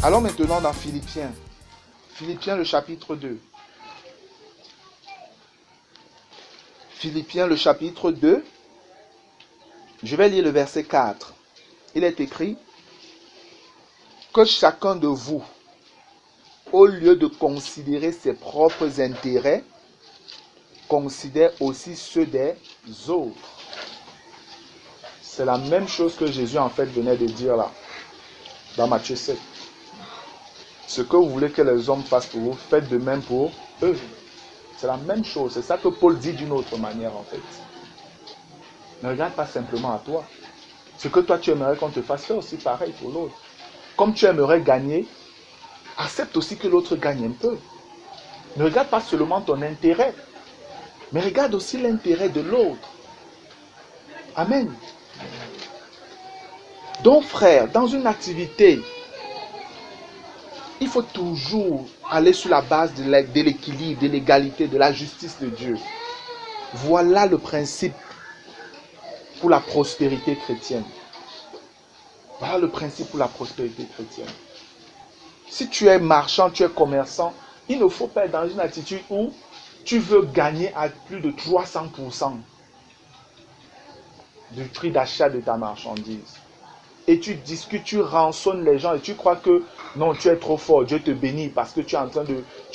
Allons maintenant dans Philippiens. Philippiens le chapitre 2. Philippiens le chapitre 2. Je vais lire le verset 4. Il est écrit que chacun de vous, au lieu de considérer ses propres intérêts, considère aussi ceux des autres. C'est la même chose que Jésus en fait venait de dire là, dans Matthieu 7. Ce que vous voulez que les hommes fassent pour vous, faites de même pour eux. C'est la même chose. C'est ça que Paul dit d'une autre manière en fait. Ne regarde pas simplement à toi. Ce que toi tu aimerais qu'on te fasse, fais aussi pareil pour l'autre. Comme tu aimerais gagner, accepte aussi que l'autre gagne un peu. Ne regarde pas seulement ton intérêt, mais regarde aussi l'intérêt de l'autre. Amen. Donc frère, dans une activité, il faut toujours aller sur la base de l'équilibre, de l'égalité, de la justice de Dieu. Voilà le principe pour la prospérité chrétienne. Voilà le principe pour la prospérité chrétienne. Si tu es marchand, tu es commerçant, il ne faut pas être dans une attitude où tu veux gagner à plus de 300% du prix d'achat de ta marchandise. Et tu discutes, tu rançonnes les gens et tu crois que non, tu es trop fort, Dieu te bénit parce que tu as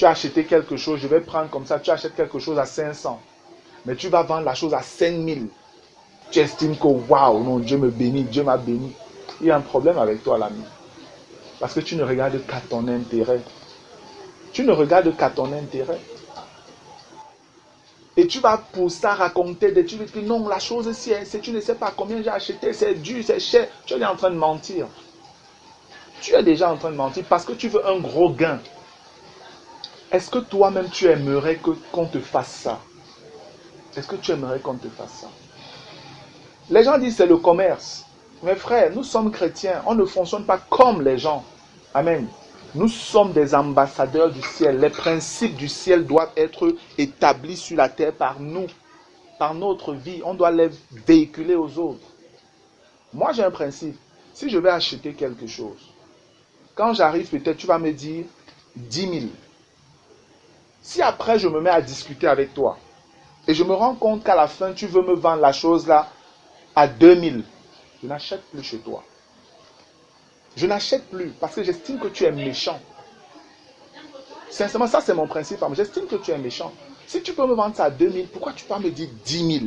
acheté quelque chose, je vais prendre comme ça, tu achètes quelque chose à 500. Mais tu vas vendre la chose à 5000. Tu estimes que waouh, non, Dieu me bénit, Dieu m'a béni. Il y a un problème avec toi, l'ami. Parce que tu ne regardes qu'à ton intérêt. Tu ne regardes qu'à ton intérêt. Et tu vas pour ça raconter des trucs que non, la chose c'est tu ne sais pas combien j'ai acheté, c'est dur, c'est cher. Tu es en train de mentir. Tu es déjà en train de mentir parce que tu veux un gros gain. Est-ce que toi-même tu aimerais qu'on te fasse ça? Est-ce que tu aimerais qu'on te fasse ça? Les gens disent c'est le commerce. Mes frères, nous sommes chrétiens. On ne fonctionne pas comme les gens. Amen. Nous sommes des ambassadeurs du ciel. Les principes du ciel doivent être établis sur la terre par nous, par notre vie. On doit les véhiculer aux autres. Moi, j'ai un principe. Si je vais acheter quelque chose, quand j'arrive, peut-être tu vas me dire 10 000. Si après, je me mets à discuter avec toi et je me rends compte qu'à la fin, tu veux me vendre la chose là à 2 000, je n'achète plus chez toi. Je n'achète plus parce que j'estime que tu es méchant. Sincèrement, ça c'est mon principe. J'estime que tu es méchant. Si tu peux me vendre ça à 2 000, pourquoi tu peux me dire 10 000?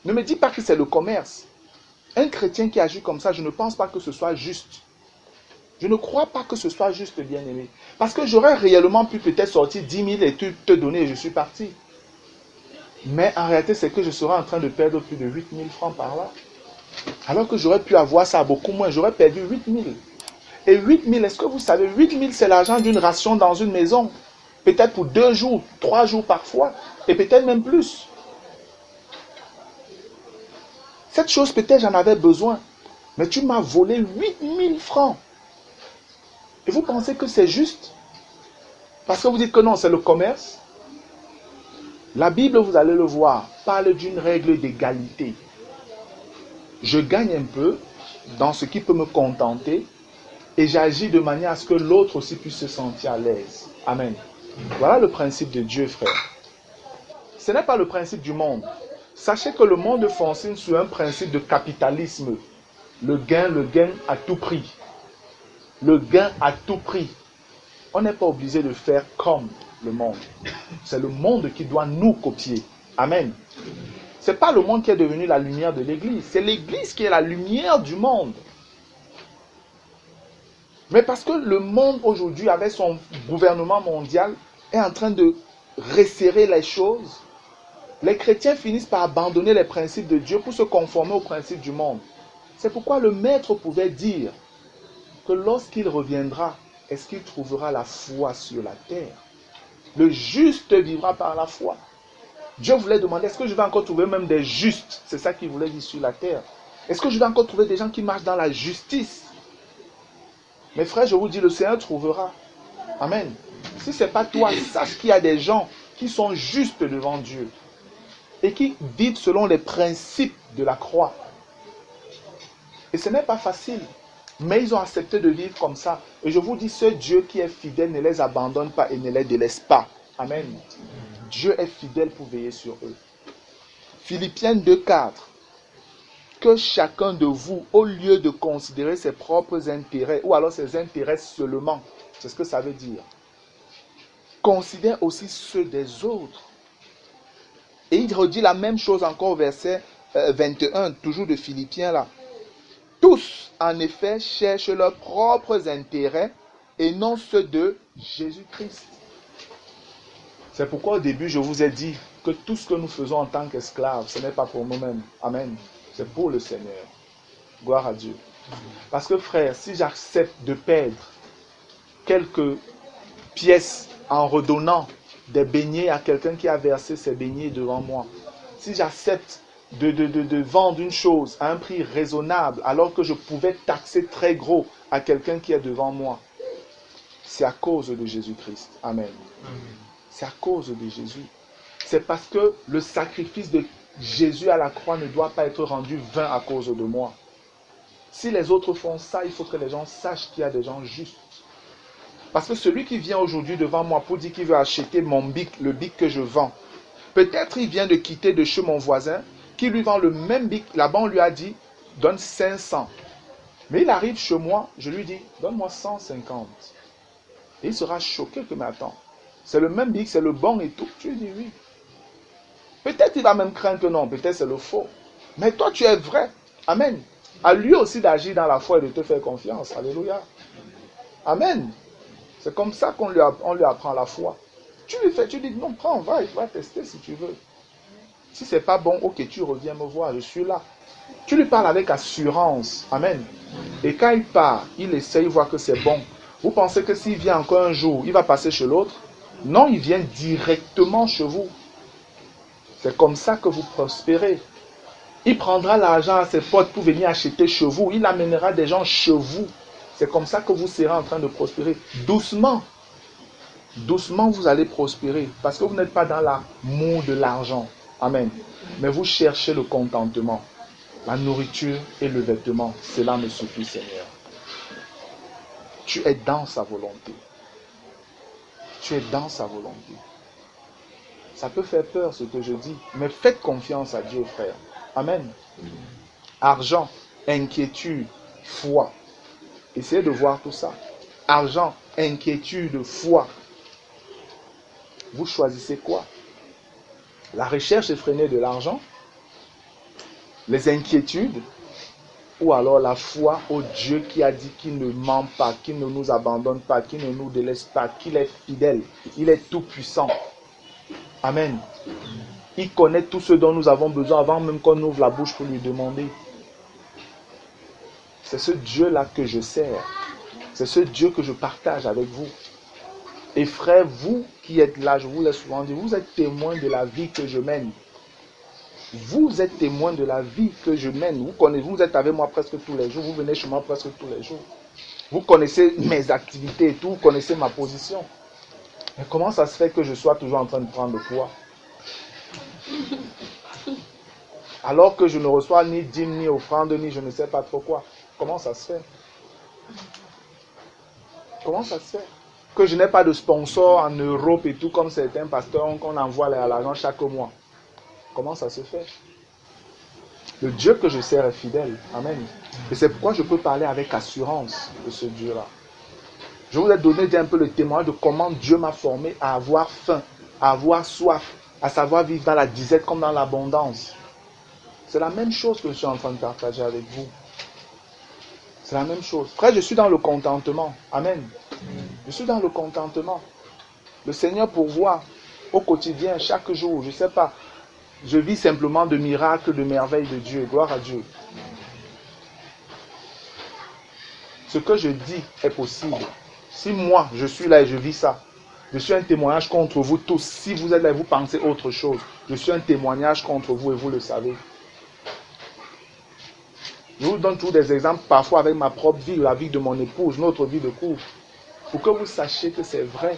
Ne me dis pas que c'est le commerce. Un chrétien qui agit comme ça, je ne pense pas que ce soit juste. Je ne crois pas que ce soit juste, bien-aimé. Parce que j'aurais réellement pu peut-être sortir 10 000 et te donner et je suis parti. Mais en réalité, c'est que je serais en train de perdre plus de 8 000 francs par là. Alors que j'aurais pu avoir ça beaucoup moins. J'aurais perdu 8 000. Et 8 000, est-ce que vous savez, 8 000 c'est l'argent d'une ration dans une maison. Peut-être pour 2 jours, 3 jours parfois. Et peut-être même plus. Cette chose, peut-être j'en avais besoin. Mais tu m'as volé 8 000 francs. Et vous pensez que c'est juste? Parce que vous dites que non, c'est le commerce. La Bible, vous allez le voir, parle d'une règle d'égalité. Je gagne un peu dans ce qui peut me contenter et j'agis de manière à ce que l'autre aussi puisse se sentir à l'aise. Amen. Voilà le principe de Dieu, frère. Ce n'est pas le principe du monde. Sachez que le monde fonctionne sur un principe de capitalisme. Le gain à tout prix. Le gain à tout prix. On n'est pas obligé de faire comme le monde. C'est le monde qui doit nous copier. Amen. Ce n'est pas le monde qui est devenu la lumière de l'Église. C'est l'Église qui est la lumière du monde. Mais parce que le monde aujourd'hui, avec son gouvernement mondial, est en train de resserrer les choses, les chrétiens finissent par abandonner les principes de Dieu pour se conformer aux principes du monde. C'est pourquoi le Maître pouvait dire que lorsqu'il reviendra, est-ce qu'il trouvera la foi sur la terre? Le juste vivra par la foi. Dieu voulait demander, est-ce que je vais encore trouver même des justes? C'est ça qu'il voulait dire sur la terre. Est-ce que je vais encore trouver des gens qui marchent dans la justice? Mes frères, je vous dis, le Seigneur trouvera. Amen. Si ce n'est pas toi, sache qu'il y a des gens qui sont justes devant Dieu et qui vivent selon les principes de la croix. Et ce n'est pas facile. Mais ils ont accepté de vivre comme ça. Et je vous dis, ce Dieu qui est fidèle ne les abandonne pas et ne les délaisse pas. Amen. Dieu est fidèle pour veiller sur eux. Philippiens 2,4. Que chacun de vous, au lieu de considérer ses propres intérêts, ou alors ses intérêts seulement, c'est ce que ça veut dire, considère aussi ceux des autres. Et il redit la même chose encore au verset 21, toujours de Philippiens là. Tous, en effet, cherchent leurs propres intérêts et non ceux de Jésus-Christ. C'est pourquoi au début, je vous ai dit que tout ce que nous faisons en tant qu'esclaves, ce n'est pas pour nous-mêmes. Amen. C'est pour le Seigneur. Gloire à Dieu. Parce que frère, si j'accepte de perdre quelques pièces en redonnant des beignets à quelqu'un qui a versé ses beignets devant moi, si j'accepte de vendre une chose à un prix raisonnable alors que je pouvais taxer très gros à quelqu'un qui est devant moi, c'est à cause de Jésus-Christ. Amen. C'est à cause de Jésus. C'est parce que le sacrifice de Jésus à la croix ne doit pas être rendu vain à cause de moi. Si les autres font ça, il faut que les gens sachent qu'il y a des gens justes. Parce que celui qui vient aujourd'hui devant moi pour dire qu'il veut acheter mon bic, le bic que je vends, peut-être il vient de quitter de chez mon voisin qui lui vend le même bic. Là-bas, on lui a dit, donne 500. Mais il arrive chez moi, je lui dis, donne-moi 150. Et il sera choqué que, mais attends, c'est le même bic, c'est le bon et tout. Tu lui dis oui. Peut-être il va même craindre que non, peut-être c'est le faux. Mais toi, tu es vrai. Amen. À lui aussi d'agir dans la foi et de te faire confiance. Alléluia. Amen. C'est comme ça qu'on lui apprend la foi. Tu lui fais, tu dis, non, prends, va tester si tu veux. Si c'est pas bon, ok, tu reviens me voir, je suis là. Tu lui parles avec assurance. Amen. Et quand il part, il essaye, il voit que c'est bon. Vous pensez que s'il vient encore un jour, il va passer chez l'autre? Non, il vient directement chez vous. C'est comme ça que vous prospérez. Il prendra l'argent à ses potes pour venir acheter chez vous. Il amènera des gens chez vous. C'est comme ça que vous serez en train de prospérer. Doucement. Doucement, vous allez prospérer. Parce que vous n'êtes pas dans l'amour de l'argent. Amen. Mais vous cherchez le contentement. La nourriture et le vêtement. Cela me suffit, Seigneur. Tu es dans sa volonté. Tu es dans sa volonté. Ça peut faire peur ce que je dis. Mais faites confiance à Dieu, frère. Amen. Argent, inquiétude, foi. Essayez de voir tout ça. Argent, inquiétude, foi. Vous choisissez quoi? La recherche effrénée de l'argent, les inquiétudes, ou alors la foi au Dieu qui a dit qu'il ne ment pas, qu'il ne nous abandonne pas, qu'il ne nous délaisse pas, qu'il est fidèle, il est tout puissant. Amen. Il connaît tout ce dont nous avons besoin avant même qu'on ouvre la bouche pour lui demander. C'est ce Dieu-là que je sers. C'est ce Dieu que je partage avec vous. Et frère, vous qui êtes là, je vous l'ai souvent dit, vous êtes témoin de la vie que je mène. Vous êtes témoin de la vie que je mène. Vous êtes avec moi presque tous les jours. Vous venez chez moi presque tous les jours. Vous connaissez mes activités et tout. Vous connaissez ma position. Mais comment ça se fait que je sois toujours en train de prendre le poids? Alors que je ne reçois ni dîme, ni offrande, ni je ne sais pas trop quoi. Comment ça se fait? Comment ça se fait? Que je n'ai pas de sponsor en Europe et tout, comme certains pasteurs qu'on envoie à l'argent chaque mois. Comment ça se fait? Le Dieu que je sers est fidèle. Amen. Et c'est pourquoi je peux parler avec assurance de ce Dieu-là. Je vous ai donné un peu le témoin de comment Dieu m'a formé à avoir faim, à avoir soif, à savoir vivre dans la disette comme dans l'abondance. C'est la même chose que je suis en train de partager avec vous. C'est la même chose. Frère, je suis dans le contentement. Amen. Je suis dans le contentement. Le Seigneur pourvoit au quotidien, chaque jour. Je ne sais pas. Je vis simplement de miracles, de merveilles de Dieu. Gloire à Dieu. Ce que je dis est possible. Si moi, je suis là et je vis ça, je suis un témoignage contre vous tous. Si vous êtes là et vous pensez autre chose, je suis un témoignage contre vous et vous le savez. Je vous donne tous des exemples, parfois avec ma propre vie, la vie de mon épouse, notre vie de couple, pour que vous sachiez que c'est vrai.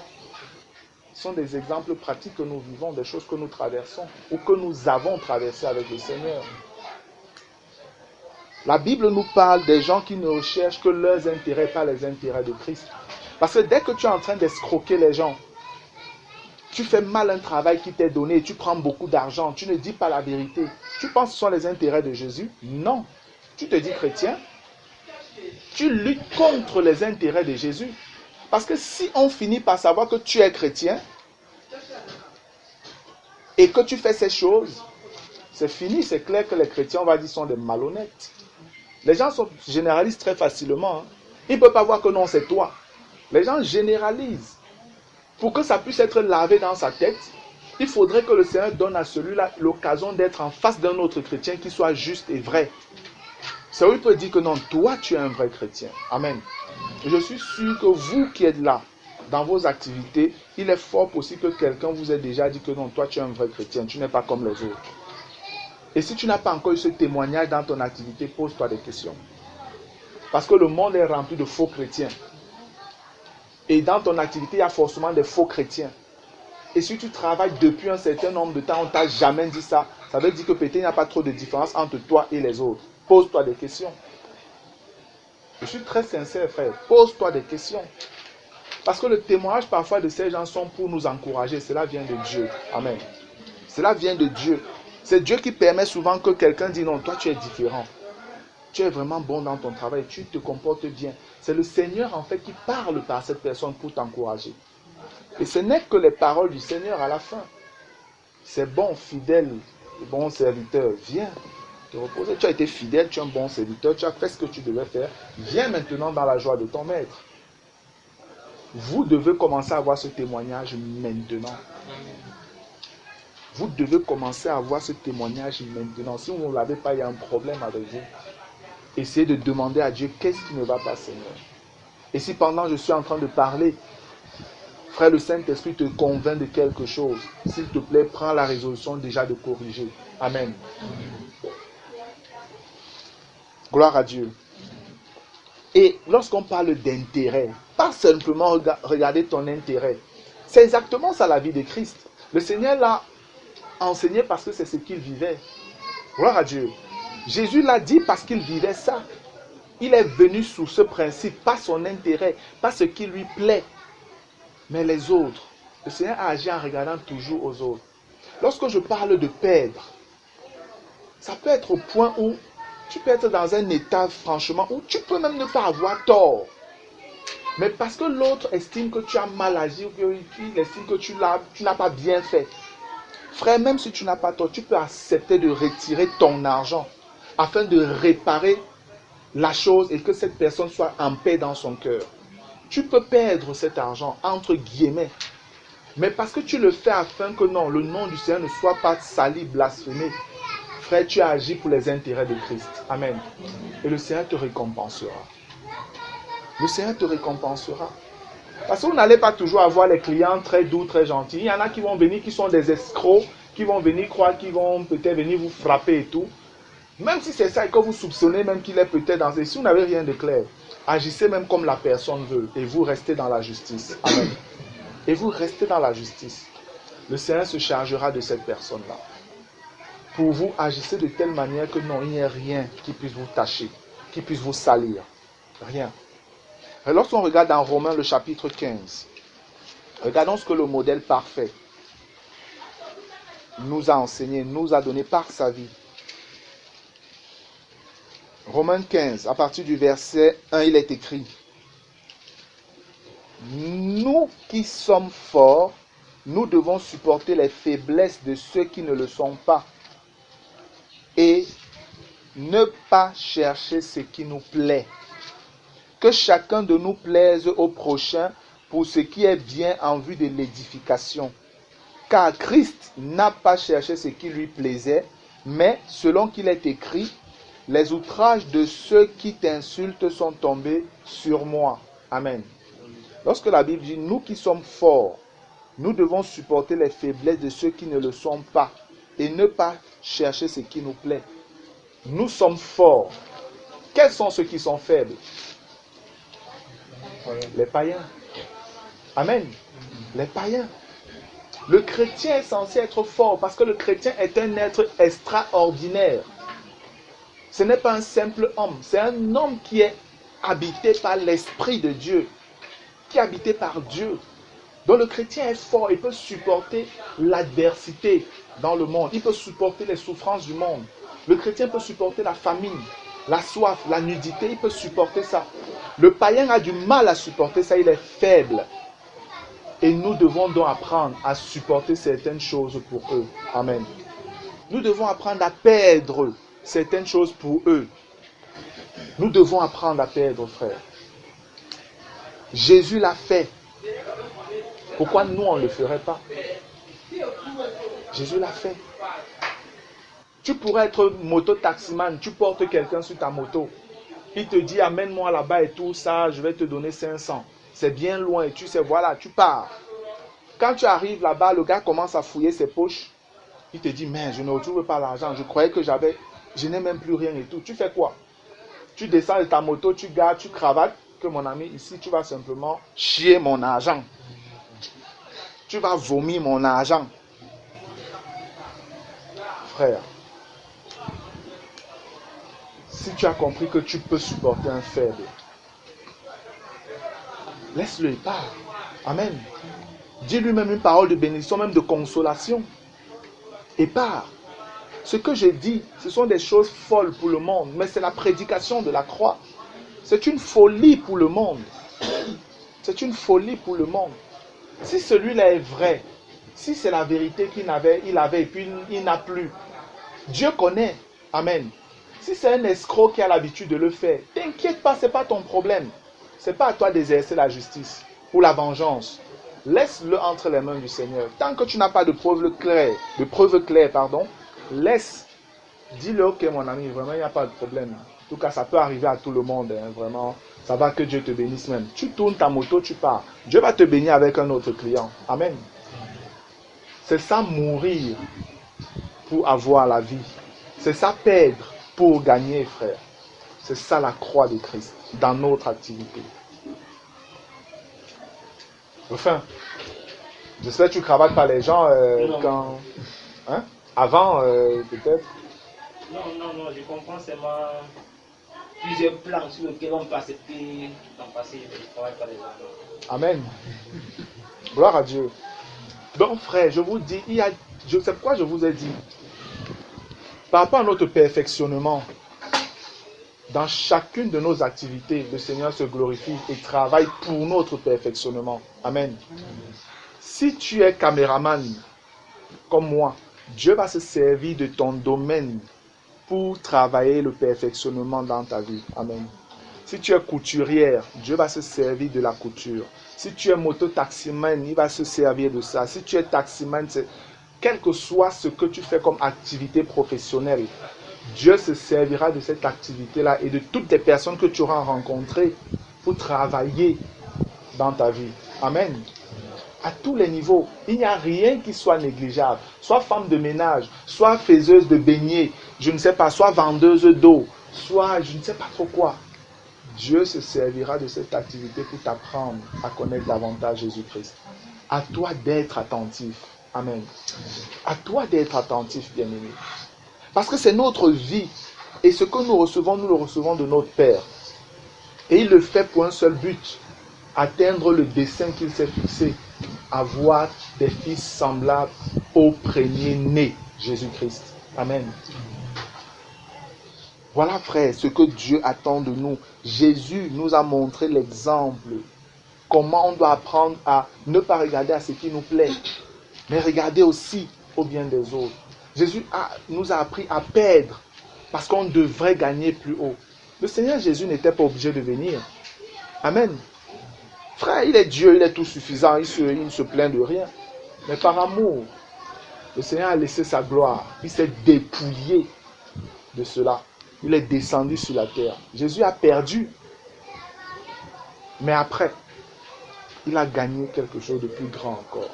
Ce sont des exemples pratiques que nous vivons, des choses que nous traversons ou que nous avons traversées avec le Seigneur. La Bible nous parle des gens qui ne recherchent que leurs intérêts, pas les intérêts de Christ. Parce que dès que tu es en train d'escroquer les gens, tu fais mal un travail qui t'est donné, tu prends beaucoup d'argent, tu ne dis pas la vérité. Tu penses que ce sont les intérêts de Jésus? Non. Tu te dis chrétien, tu luttes contre les intérêts de Jésus. Parce que si on finit par savoir que tu es chrétien et que tu fais ces choses, c'est fini, c'est clair que les chrétiens, on va dire, sont des malhonnêtes. Les gens généralisent très facilement. Hein. Ils ne peuvent pas voir que non, c'est toi. Les gens généralisent. Pour que ça puisse être lavé dans sa tête, il faudrait que le Seigneur donne à celui-là l'occasion d'être en face d'un autre chrétien qui soit juste et vrai. C'est où il peut dire que non, toi tu es un vrai chrétien. Amen. Et je suis sûr que vous qui êtes là, dans vos activités, il est fort possible que quelqu'un vous ait déjà dit que non, toi tu es un vrai chrétien, tu n'es pas comme les autres. Et si tu n'as pas encore eu ce témoignage dans ton activité, pose-toi des questions. Parce que le monde est rempli de faux chrétiens. Et dans ton activité, il y a forcément des faux chrétiens. Et si tu travailles depuis un certain nombre de temps, on ne t'a jamais dit ça, ça veut dire que peut-être il n'y a pas trop de différence entre toi et les autres. Pose-toi des questions. Je suis très sincère, frère. Pose-toi des questions. Parce que le témoignage parfois de ces gens sont pour nous encourager. Cela vient de Dieu. Amen. Cela vient de Dieu. C'est Dieu qui permet souvent que quelqu'un dise non, toi tu es différent. Tu es vraiment bon dans ton travail, tu te comportes bien. C'est le Seigneur en fait qui parle par cette personne pour t'encourager. Et ce n'est que les paroles du Seigneur à la fin. C'est bon, fidèle, bon serviteur, viens te reposer. Tu as été fidèle, tu es un bon serviteur, tu as fait ce que tu devais faire. Viens maintenant dans la joie de ton maître. Vous devez commencer à avoir ce témoignage maintenant. Vous devez commencer à avoir ce témoignage maintenant. Si vous ne l'avez pas, il y a un problème avec vous. Essayez de demander à Dieu qu'est-ce qui ne va pas, Seigneur. Et si pendant je suis en train de parler, frère, le Saint-Esprit te convainc de quelque chose, s'il te plaît, prends la résolution déjà de corriger. Amen. Gloire à Dieu. Et lorsqu'on parle d'intérêt, pas simplement regarder ton intérêt. C'est exactement ça la vie de Christ. Le Seigneur l'a enseigné parce que c'est ce qu'il vivait. Gloire à Dieu. Jésus l'a dit parce qu'il vivait ça. Il est venu sous ce principe, pas son intérêt, pas ce qui lui plaît, mais les autres. Le Seigneur a agi en regardant toujours aux autres. Lorsque je parle de perdre, ça peut être au point où tu peux être dans un état, franchement, où tu peux même ne pas avoir tort. Mais parce que l'autre estime que tu as mal agi, ou qu'il estime que tu n'as pas bien fait. Frère, même si tu n'as pas tort, tu peux accepter de retirer ton argent afin de réparer la chose et que cette personne soit en paix dans son cœur. Tu peux perdre cet argent, entre guillemets, mais parce que tu le fais afin que non, le nom du Seigneur ne soit pas sali, blasphémé. Frère, tu as agi pour les intérêts de Christ. Amen. Et le Seigneur te récompensera. Le Seigneur te récompensera. Parce que vous n'allez pas toujours avoir les clients très doux, très gentils. Il y en a qui vont venir, qui sont des escrocs, qui vont venir croire qu'ils vont peut-être venir vous frapper et tout. Même si c'est ça et que vous soupçonnez même qu'il est peut-être dans ce... Si vous n'avez rien de clair, agissez même comme la personne veut et vous restez dans la justice. Amen. Et vous restez dans la justice. Le Seigneur se chargera de cette personne-là. Pour vous, agissez de telle manière que non, il n'y ait rien qui puisse vous tacher, qui puisse vous salir. Rien. Et lorsqu'on regarde dans Romains le chapitre 15, regardons ce que le modèle parfait nous a enseigné, nous a donné par sa vie. Romains 15, à partir du verset 1, il est écrit: nous qui sommes forts, nous devons supporter les faiblesses de ceux qui ne le sont pas et ne pas chercher ce qui nous plaît. Que chacun de nous plaise au prochain pour ce qui est bien en vue de l'édification. Car Christ n'a pas cherché ce qui lui plaisait, mais selon qu'il est écrit, les outrages de ceux qui t'insultent sont tombés sur moi. Amen. Lorsque la Bible dit, nous qui sommes forts, nous devons supporter les faiblesses de ceux qui ne le sont pas et ne pas chercher ce qui nous plaît. Nous sommes forts. Quels sont ceux qui sont faibles? Les païens. Amen. Les païens. Le chrétien est censé être fort parce que le chrétien est un être extraordinaire. Ce n'est pas un simple homme, c'est un homme qui est habité par l'Esprit de Dieu, qui est habité par Dieu. Donc le chrétien est fort, il peut supporter l'adversité dans le monde, il peut supporter les souffrances du monde. Le chrétien peut supporter la famine, la soif, la nudité, il peut supporter ça. Le païen a du mal à supporter ça, il est faible. Et nous devons donc apprendre à supporter certaines choses pour eux. Amen. Nous devons apprendre à perdre certaines choses pour eux. Nous devons apprendre à perdre, frère. Jésus l'a fait. Pourquoi nous, on ne le ferait pas? Jésus l'a fait. Tu pourrais être moto-taximan, tu portes quelqu'un sur ta moto. Il te dit, amène-moi là-bas et tout ça, je vais te donner 500. C'est bien loin et tu sais, voilà, tu pars. Quand tu arrives là-bas, le gars commence à fouiller ses poches. Il te dit, mais je ne retrouve pas l'argent. Je croyais que je n'ai même plus rien et tout. Tu fais quoi? Tu descends de ta moto, tu gardes, tu cravates. Que mon ami, ici, tu vas simplement chier mon argent. Tu vas vomir mon argent. Frère, si tu as compris que tu peux supporter un faible, laisse-le et pars. Amen. Dis-lui même une parole de bénédiction, même de consolation. Et pars. Ce que j'ai dit, ce sont des choses folles pour le monde, mais c'est la prédication de la croix. C'est une folie pour le monde. C'est une folie pour le monde. Si celui-là est vrai, si c'est la vérité il avait et puis il n'a plus, Dieu connaît. Amen. Si c'est un escroc qui a l'habitude de le faire, t'inquiète pas, ce n'est pas ton problème. Ce n'est pas à toi d'exercer la justice ou la vengeance. Laisse-le entre les mains du Seigneur. Tant que tu n'as pas de preuves claires, laisse. Dis-le, ok mon ami, vraiment il n'y a pas de problème. En tout cas, ça peut arriver à tout le monde, hein, vraiment. Ça va, que Dieu te bénisse même. Tu tournes ta moto, tu pars. Dieu va te bénir avec un autre client. Amen. C'est ça mourir pour avoir la vie. C'est ça perdre pour gagner, frère. C'est ça la croix de Christ dans notre activité. Enfin, j'espère que tu ne cravates pas les gens quand... Hein? Avant, peut-être. Non, je comprends seulement plusieurs plans sur lesquels on peut accepter d'en passer, mais je ne travaille pas les gens. Amen. Gloire à Dieu. Donc, frère, je vous dis, c'est pourquoi je vous ai dit, par rapport à notre perfectionnement, dans chacune de nos activités, le Seigneur se glorifie et travaille pour notre perfectionnement. Amen. Si tu es caméraman, comme moi, Dieu va se servir de ton domaine pour travailler le perfectionnement dans ta vie. Amen. Si tu es couturière, Dieu va se servir de la couture. Si tu es moto-taximan, il va se servir de ça. Si tu es taximan, quel que soit ce que tu fais comme activité professionnelle, Dieu se servira de cette activité-là et de toutes les personnes que tu auras rencontrées pour travailler dans ta vie. Amen. À tous les niveaux, il n'y a rien qui soit négligeable. Soit femme de ménage, soit faiseuse de beignets, je ne sais pas, soit vendeuse d'eau, soit je ne sais pas trop quoi. Dieu se servira de cette activité pour t'apprendre à connaître davantage Jésus-Christ. À toi d'être attentif. Amen. À toi d'être attentif, bien-aimé. Parce que c'est notre vie. Et ce que nous le recevons de notre Père. Et il le fait pour un seul but. Atteindre le dessein qu'il s'est fixé. Avoir des fils semblables au premier-né, Jésus-Christ. Amen. Voilà, frère, ce que Dieu attend de nous. Jésus nous a montré l'exemple. Comment on doit apprendre à ne pas regarder à ce qui nous plaît, mais regarder aussi au bien des autres. Jésus nous a appris à perdre parce qu'on devrait gagner plus haut. Le Seigneur Jésus n'était pas obligé de venir. Amen. Frère, il est Dieu, il est tout suffisant, il ne se plaint de rien. Mais par amour, le Seigneur a laissé sa gloire. Il s'est dépouillé de cela. Il est descendu sur la terre. Jésus a perdu. Mais après, il a gagné quelque chose de plus grand encore.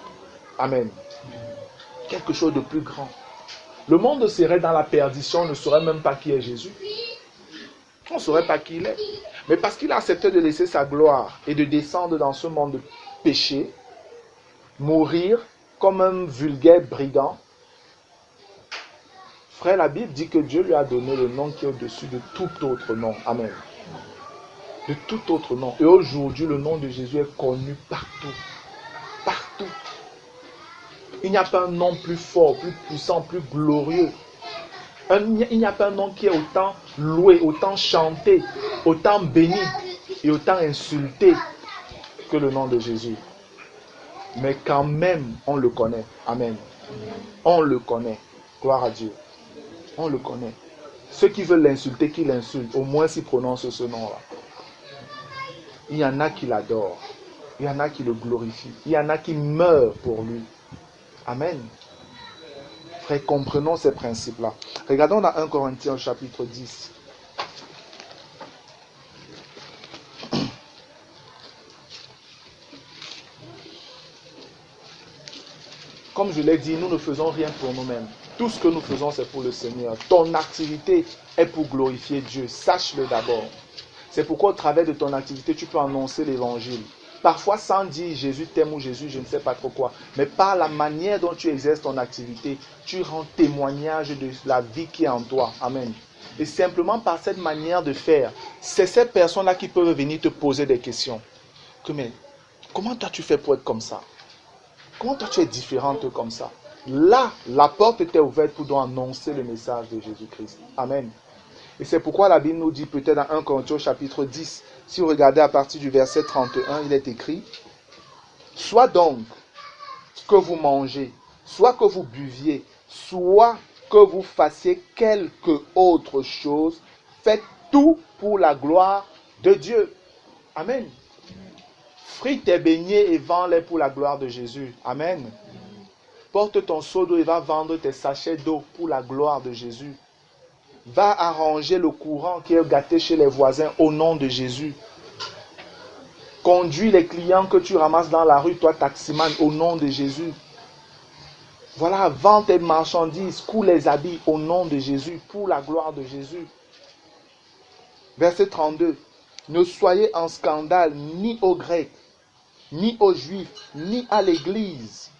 Amen. Quelque chose de plus grand. Le monde serait dans la perdition, on ne saurait même pas qui est Jésus. On ne saurait pas qui il est. Mais parce qu'il a accepté de laisser sa gloire et de descendre dans ce monde de péché, mourir comme un vulgaire brigand, Frère, la Bible dit que Dieu lui a donné le nom qui est au-dessus de tout autre nom. Amen. De tout autre nom. Et aujourd'hui, le nom de Jésus est connu partout. Partout. Il n'y a pas un nom plus fort, plus puissant, plus glorieux. Il n'y a pas un nom qui est autant loué, autant chanté, autant béni et autant insulté que le nom de Jésus. Mais quand même, on le connaît. Amen. On le connaît. Gloire à Dieu. On le connaît. Ceux qui veulent l'insulter, qu'ils l'insultent. Au moins s'ils prononcent ce nom-là. Il y en a qui l'adorent. Il y en a qui le glorifient. Il y en a qui meurent pour lui. Amen. Frère, comprenons ces principes-là. Regardons dans 1 Corinthiens chapitre 10. Comme je l'ai dit, nous ne faisons rien pour nous-mêmes. Tout ce que nous faisons, c'est pour le Seigneur. Ton activité est pour glorifier Dieu. Sache-le d'abord. C'est pourquoi au travers de ton activité, tu peux annoncer l'évangile. Parfois sans dire Jésus t'aime ou Jésus je ne sais pas trop quoi. Mais par la manière dont tu exerces ton activité, tu rends témoignage de la vie qui est en toi. Amen. Et simplement par cette manière de faire, c'est ces personnes-là qui peuvent venir te poser des questions. Mais comment toi tu fais pour être comme ça? Comment toi tu es différente comme ça? Là, la porte était ouverte pour annoncer le message de Jésus-Christ. Amen. Et c'est pourquoi la Bible nous dit peut-être dans 1 Corinthiens chapitre 10, si vous regardez à partir du verset 31, il est écrit « Soit donc que vous mangez, soit que vous buviez, soit que vous fassiez quelque autre chose, faites tout pour la gloire de Dieu. » Amen. Frite tes beignets et vends-les pour la gloire de Jésus. Amen. Porte ton seau d'eau et va vendre tes sachets d'eau pour la gloire de Jésus. Va arranger le courant qui est gâté chez les voisins au nom de Jésus. Conduis les clients que tu ramasses dans la rue, toi taximan, au nom de Jésus. Voilà, vends tes marchandises, coule les habits au nom de Jésus, pour la gloire de Jésus. Verset 32. Ne soyez en scandale ni aux Grecs, ni aux Juifs, ni à l'Église.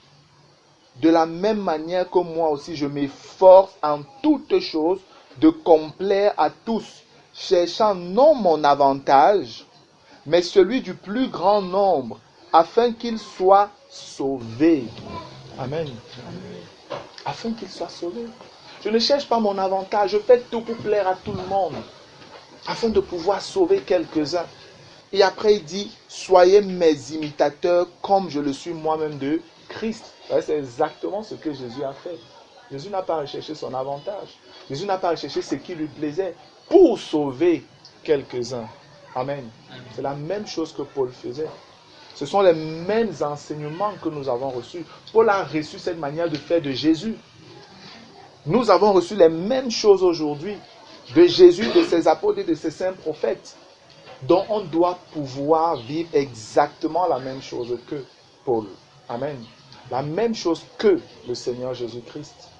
De la même manière que moi aussi, je m'efforce en toutes choses de complaire à tous, cherchant non mon avantage, mais celui du plus grand nombre, afin qu'ils soient sauvés. Amen. Afin qu'ils soient sauvés. Je ne cherche pas mon avantage, je fais tout pour plaire à tout le monde, afin de pouvoir sauver quelques-uns. Et après il dit, soyez mes imitateurs comme je le suis moi-même de Christ. C'est exactement ce que Jésus a fait. Jésus n'a pas recherché son avantage. Jésus n'a pas recherché ce qui lui plaisait pour sauver quelques-uns. Amen. C'est la même chose que Paul faisait. Ce sont les mêmes enseignements que nous avons reçus. Paul a reçu cette manière de faire de Jésus. Nous avons reçu les mêmes choses aujourd'hui de Jésus, de ses apôtres et de ses saints prophètes, dont on doit pouvoir vivre exactement la même chose que Paul. Amen. La même chose que le Seigneur Jésus-Christ.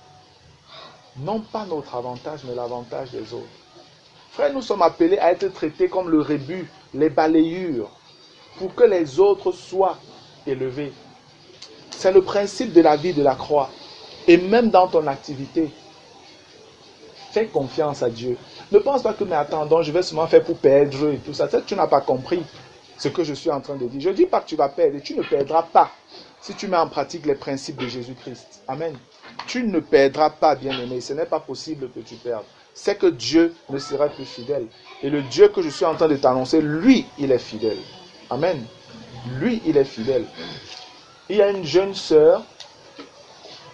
Non pas notre avantage, mais l'avantage des autres. Frères, nous sommes appelés à être traités comme le rébut, les balayures, pour que les autres soient élevés. C'est le principe de la vie de la croix. Et même dans ton activité, fais confiance à Dieu. Ne pense pas que, mais attends, je vais seulement faire pour perdre et tout ça. Tu n'as pas compris ce que je suis en train de dire. Je ne dis pas que tu vas perdre, tu ne perdras pas si tu mets en pratique les principes de Jésus-Christ. Amen. Tu ne perdras pas, bien-aimé. Ce n'est pas possible que tu perdes. C'est que Dieu ne sera plus fidèle. Et le Dieu que je suis en train de t'annoncer, lui, il est fidèle. Amen. Lui, il est fidèle. Il y a une jeune sœur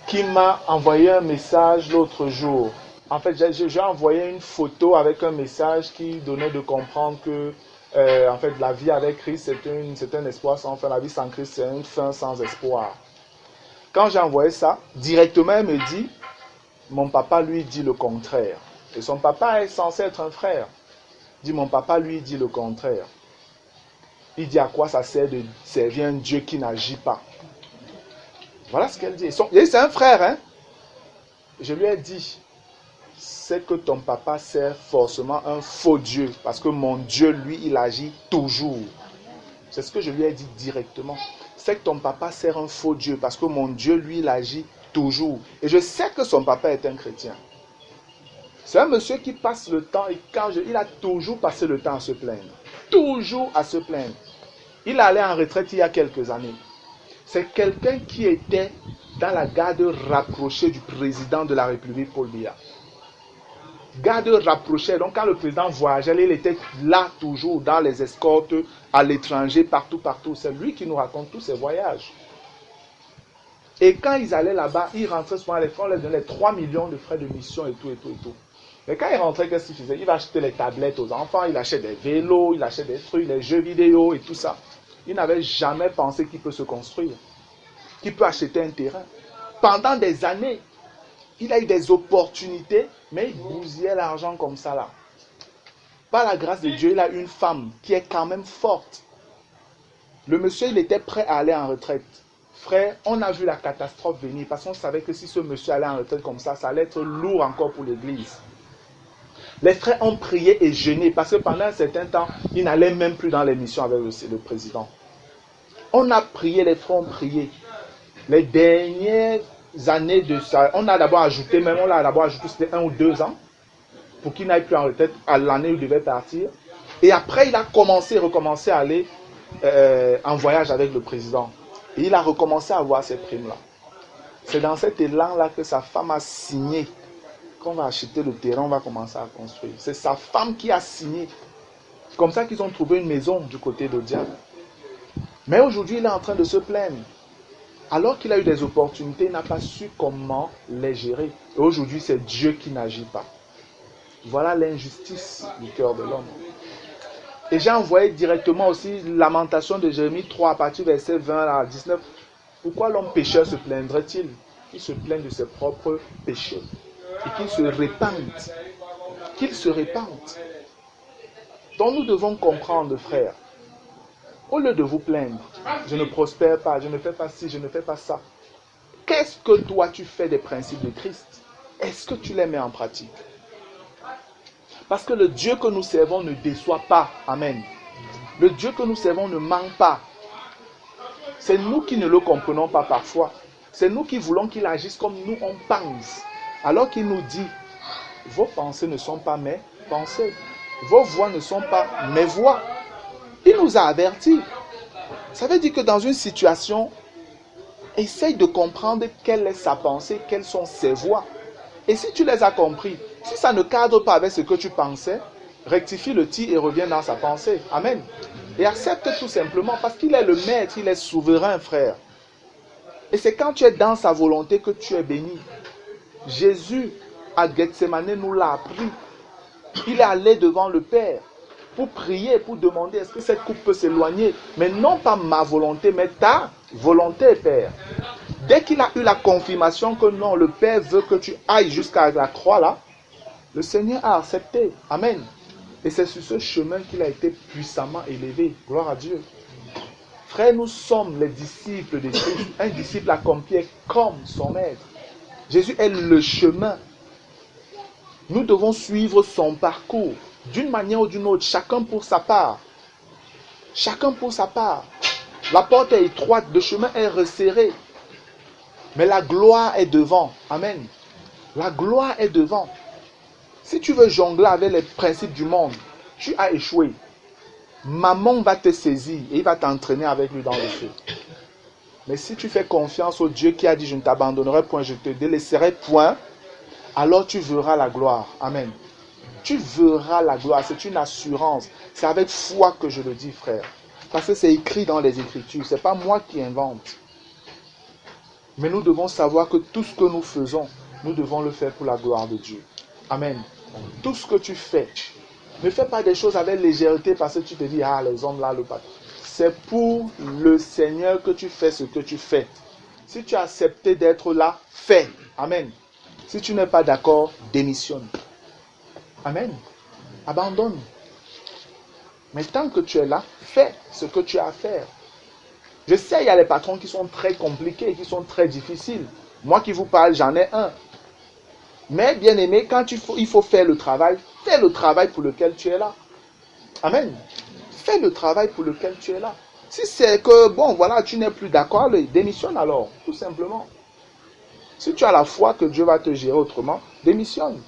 qui m'a envoyé un message l'autre jour. En fait, j'ai envoyé une photo avec un message qui donnait de comprendre que en fait, la vie avec Christ, c'est un espoir sans fin. La vie sans Christ, c'est une fin sans espoir. Quand j'ai envoyé ça, directement, elle me dit, mon papa lui dit le contraire. Et son papa est censé être un frère. Il dit, mon papa lui dit le contraire. Il dit, à quoi ça sert de servir un Dieu qui n'agit pas? Voilà ce qu'elle dit. C'est un frère, hein? Je lui ai dit, c'est que ton papa sert forcément un faux Dieu. Parce que mon Dieu, lui, il agit toujours. C'est ce que je lui ai dit directement. C'est que ton papa sert un faux Dieu. Parce que mon Dieu, lui, il agit toujours. Et je sais que son papa est un chrétien. C'est un monsieur qui passe le temps, et il a toujours passé le temps à se plaindre. Toujours à se plaindre. Il allait en retraite il y a quelques années. C'est quelqu'un qui était dans la garde rapprochée du président de la République, Paul Biya. Garde rapprochée. Donc quand le président voyageait, il était là toujours dans les escortes à l'étranger, partout. C'est lui qui nous raconte tous ses voyages. Et quand ils allaient là-bas, ils rentraient souvent, on leur donnait 3 millions de frais de mission et tout. Mais quand il rentrait, qu'est-ce qu'il faisait? Il va acheter les tablettes aux enfants, il achète des vélos, il achète des trucs, des jeux vidéo et tout ça. Il n'avait jamais pensé qu'il peut se construire, qu'il peut acheter un terrain. Pendant des années, il a eu des opportunités, mais il bousillait l'argent comme ça là. Par la grâce de Dieu, il a une femme qui est quand même forte. Le monsieur, il était prêt à aller en retraite. Frère, on a vu la catastrophe venir parce qu'on savait que si ce monsieur allait en retraite comme ça allait être lourd encore pour l'église. Les frères ont prié et jeûné parce que pendant un certain temps, ils n'allaient même plus dans les missions avec le président. On a prié, les frères ont prié. Les dernières années de ça, on l'a d'abord ajouté, c'était 1 ou 2 ans pour qu'il n'aille plus en retraite à l'année où il devait partir. Et après, il a recommencé à aller en voyage avec le président. Et il a recommencé à avoir ces primes-là. C'est dans cet élan-là que sa femme a signé qu'on va acheter le terrain, on va commencer à construire. C'est sa femme qui a signé. Comme ça qu'ils ont trouvé une maison du côté d'Odiac. Mais aujourd'hui, il est en train de se plaindre. Alors qu'il a eu des opportunités, il n'a pas su comment les gérer. Et aujourd'hui, c'est Dieu qui n'agit pas. Voilà l'injustice du cœur de l'homme. Et j'ai envoyé directement aussi Lamentation de Jérémie 3 à partir verset 20 à 19. Pourquoi l'homme pécheur se plaindrait-il? Il se plaint de ses propres péchés. Et qu'il se répande. Qu'il se répande. Donc nous devons comprendre, frères. Au lieu de vous plaindre, je ne prospère pas, je ne fais pas ci, je ne fais pas ça. Qu'est-ce que toi tu fais des principes de Christ? Est-ce que tu les mets en pratique? Parce que le Dieu que nous servons ne déçoit pas. Amen. Le Dieu que nous servons ne ment pas. C'est nous qui ne le comprenons pas parfois. C'est nous qui voulons qu'il agisse comme nous on pense. Alors qu'il nous dit, vos pensées ne sont pas mes pensées. Vos voix ne sont pas mes voix. Il nous a avertis. Ça veut dire que dans une situation, essaye de comprendre quelle est sa pensée, quelles sont ses voix. Et si tu les as compris, si ça ne cadre pas avec ce que tu pensais, rectifie le tir et reviens dans sa pensée. Amen. Et accepte tout simplement parce qu'il est le maître, il est souverain, frère. Et c'est quand tu es dans sa volonté que tu es béni. Jésus, à Gethsemane, nous l'a appris. Il est allé devant le Père pour prier, pour demander est-ce que cette coupe peut s'éloigner. Mais non pas ma volonté, mais ta volonté, Père. Dès qu'il a eu la confirmation que non, le Père veut que tu ailles jusqu'à la croix là, le Seigneur a accepté. Amen. Et c'est sur ce chemin qu'il a été puissamment élevé. Gloire à Dieu. Frère, nous sommes les disciples de Christ. Un disciple accompli est comme son maître. Jésus est le chemin. Nous devons suivre son parcours. D'une manière ou d'une autre, chacun pour sa part. Chacun pour sa part. La porte est étroite, le chemin est resserré. Mais la gloire est devant. Amen. La gloire est devant. Si tu veux jongler avec les principes du monde, tu as échoué. Maman va te saisir et il va t'entraîner avec lui dans le feu. Mais si tu fais confiance au Dieu qui a dit je ne t'abandonnerai point, je ne te délaisserai point, alors tu verras la gloire. Amen. Tu verras la gloire. C'est une assurance. C'est avec foi que je le dis, frère. Parce que c'est écrit dans les Écritures. Ce n'est pas moi qui invente. Mais nous devons savoir que tout ce que nous faisons, nous devons le faire pour la gloire de Dieu. Amen. Tout ce que tu fais, ne fais pas des choses avec légèreté parce que tu te dis, ah, les hommes là, le patron. C'est pour le Seigneur que tu fais ce que tu fais. Si tu as accepté d'être là, fais. Amen. Si tu n'es pas d'accord, démissionne. Amen. Abandonne. Mais tant que tu es là, fais ce que tu as à faire. Je sais, il y a les patrons qui sont très compliqués, qui sont très difficiles. Moi qui vous parle, j'en ai un. Mais bien aimé, quand il faut faire le travail, fais le travail pour lequel tu es là. Amen. Fais le travail pour lequel tu es là. Si c'est que, bon, voilà, tu n'es plus d'accord, démissionne alors, tout simplement. Si tu as la foi que Dieu va te gérer autrement, démissionne.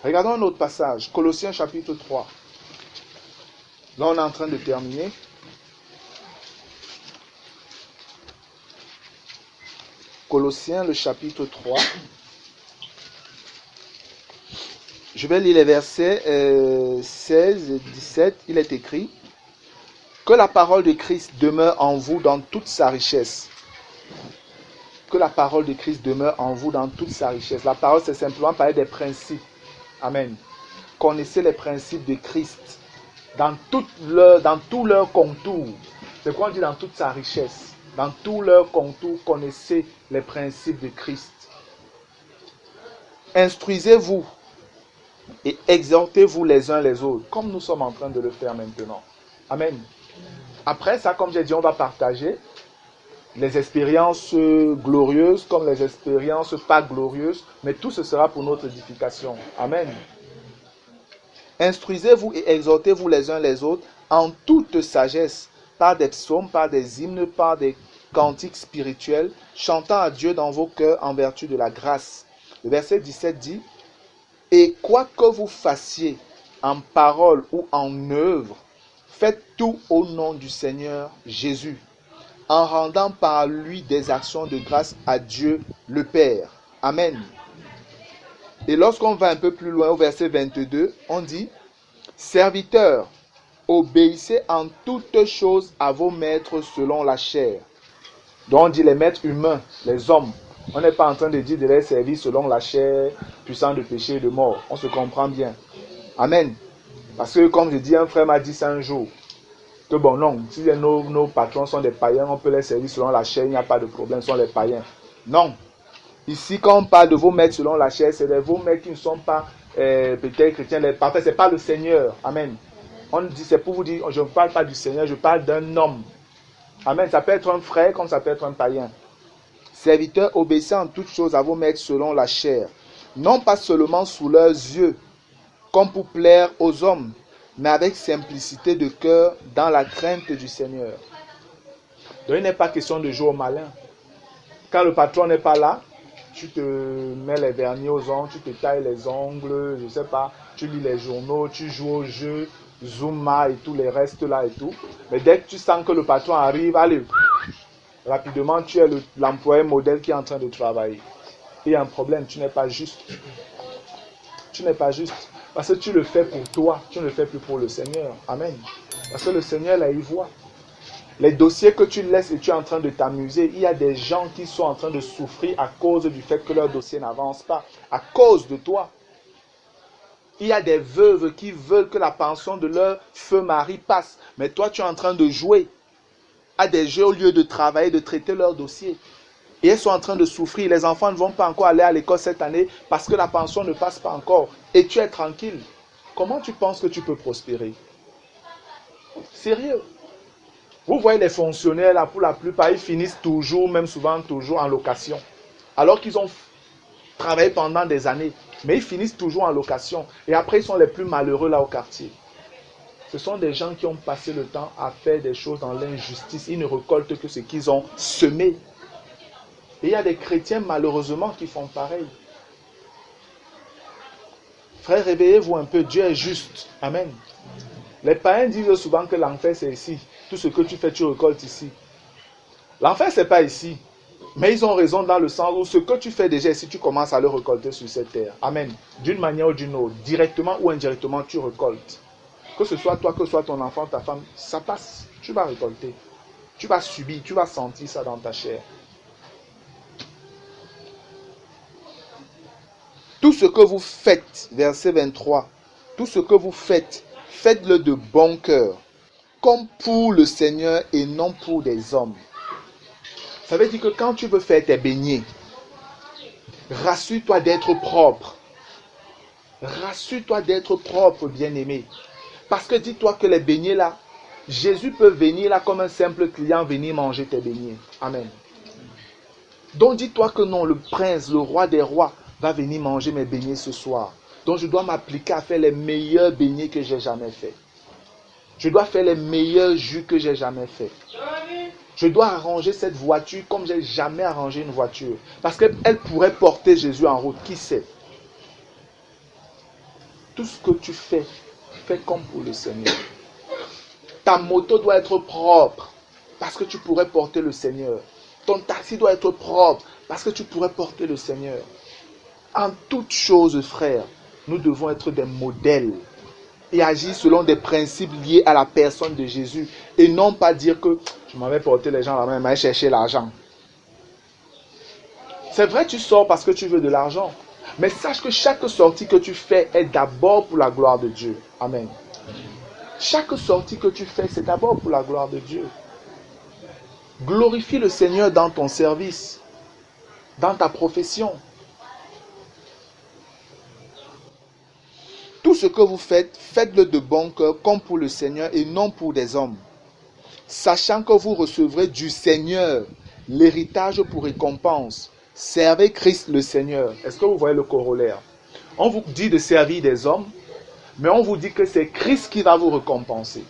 Regardons un autre passage, Colossiens chapitre 3. Là, on est en train de terminer. Colossiens, le chapitre 3. Je vais lire les versets 16 et 17. Il est écrit « Que la parole de Christ demeure en vous dans toute sa richesse. » Que la parole de Christ demeure en vous dans toute sa richesse. La parole, c'est simplement parler des principes. Amen. Connaissez les principes de Christ dans tout leur contour. C'est quoi on dit dans toute sa richesse? Dans tout leur contour, connaissez les principes de Christ. Instruisez-vous et exhortez-vous les uns les autres, comme nous sommes en train de le faire maintenant. Amen. Après ça, comme j'ai dit, on va partager les expériences glorieuses comme les expériences pas glorieuses, mais tout ce sera pour notre édification. Amen. Instruisez-vous et exhortez-vous les uns les autres en toute sagesse, par des psaumes, par des hymnes, par des cantiques spirituels, chantant à Dieu dans vos cœurs en vertu de la grâce. Le verset 17 dit « Et quoi que vous fassiez en parole ou en œuvre, faites tout au nom du Seigneur Jésus, en rendant par lui des actions de grâce à Dieu le Père. » Amen. Et lorsqu'on va un peu plus loin au verset 22, on dit « Serviteurs, obéissez en toutes choses à vos maîtres selon la chair. » Donc on dit les maîtres humains, les hommes. On n'est pas en train de dire de les servir selon la chair, puissant de péché et de mort. On se comprend bien. Amen. Parce que comme je dis, un frère m'a dit ça un jour. Que bon non, si nos patrons sont des païens, on peut les servir selon la chair, il n'y a pas de problème, ce sont les païens. Non. Ici, quand on parle de vos maîtres selon la chair, c'est de vos maîtres qui ne sont pas peut-être chrétiens. Parfois, ce n'est pas le Seigneur. Amen. On dit, c'est pour vous dire, je ne parle pas du Seigneur, je parle d'un homme. Amen. Ça peut être un frère comme ça peut être un païen. Serviteurs, obéissez en toutes choses à vos maîtres selon la chair, non pas seulement sous leurs yeux, comme pour plaire aux hommes, mais avec simplicité de cœur, dans la crainte du Seigneur. Donc il n'est pas question de jouer au malin. Quand le patron n'est pas là, tu te mets les vernis aux ongles, tu te tailles les ongles, je ne sais pas, tu lis les journaux, tu joues au jeu, Zuma et tous les restes là et tout. Mais dès que tu sens que le patron arrive, allez, rapidement tu es l'employé modèle qui est en train de travailler. Il y a un problème, tu n'es pas juste. Tu n'es pas juste. Parce que tu le fais pour toi, tu ne le fais plus pour le Seigneur. Amen. Parce que le Seigneur, là, il voit. Les dossiers que tu laisses et tu es en train de t'amuser, il y a des gens qui sont en train de souffrir à cause du fait que leur dossier n'avance pas. À cause de toi. Il y a des veuves qui veulent que la pension de leur feu mari passe. Mais toi, tu es en train de jouer à des jeux au lieu de travailler, de traiter leur dossier. Et elles sont en train de souffrir. Les enfants ne vont pas encore aller à l'école cette année parce que la pension ne passe pas encore. Et tu es tranquille. Comment tu penses que tu peux prospérer? Sérieux. Vous voyez les fonctionnaires là, pour la plupart, ils finissent toujours, même souvent toujours en location. Alors qu'ils ont travaillé pendant des années. Mais ils finissent toujours en location. Et après, ils sont les plus malheureux là au quartier. Ce sont des gens qui ont passé le temps à faire des choses dans l'injustice. Ils ne récoltent que ce qu'ils ont semé. Et il y a des chrétiens malheureusement qui font pareil. Frère, réveillez-vous un peu. Dieu est juste. Amen. Les païens disent souvent que l'enfer c'est ici. Tout ce que tu fais, tu récoltes ici. L'enfer c'est pas ici. Mais ils ont raison dans le sens où ce que tu fais déjà ici, tu commences à le récolter sur cette terre. Amen. D'une manière ou d'une autre, directement ou indirectement, tu récoltes. Que ce soit toi, que ce soit ton enfant, ta femme, ça passe. Tu vas récolter. Tu vas subir, tu vas sentir ça dans ta chair. Tout ce que vous faites, verset 23, tout ce que vous faites, faites-le de bon cœur, comme pour le Seigneur et non pour des hommes. Ça veut dire que quand tu veux faire tes beignets, rassure-toi d'être propre. Rassure-toi d'être propre, bien-aimé. Parce que dis-toi que les beignets là, Jésus peut venir là comme un simple client, venir manger tes beignets. Amen. Donc dis-toi que non, le prince, le roi des rois, va venir manger mes beignets ce soir. Donc je dois m'appliquer à faire les meilleurs beignets que j'ai jamais fait. Je dois faire les meilleurs jus que j'ai jamais fait. Je dois arranger cette voiture comme j'ai jamais arrangé une voiture. Parce qu'elle pourrait porter Jésus en route. Qui sait? Tout ce que tu fais, fais comme pour le Seigneur. Ta moto doit être propre parce que tu pourrais porter le Seigneur. Ton taxi doit être propre parce que tu pourrais porter le Seigneur. En toutes choses, frères, nous devons être des modèles et agir selon des principes liés à la personne de Jésus et non pas dire que je m'en vais porter les gens la main, je vais chercher l'argent. C'est vrai, tu sors parce que tu veux de l'argent, mais sache que chaque sortie que tu fais est d'abord pour la gloire de Dieu. Amen. Chaque sortie que tu fais, c'est d'abord pour la gloire de Dieu. Glorifie le Seigneur dans ton service, dans ta profession. Tout ce que vous faites, faites-le de bon cœur comme pour le Seigneur et non pour des hommes, sachant que vous recevrez du Seigneur l'héritage pour récompense. Servez Christ le Seigneur. Est-ce que vous voyez le corollaire? On vous dit de servir des hommes, mais on vous dit que c'est Christ qui va vous récompenser.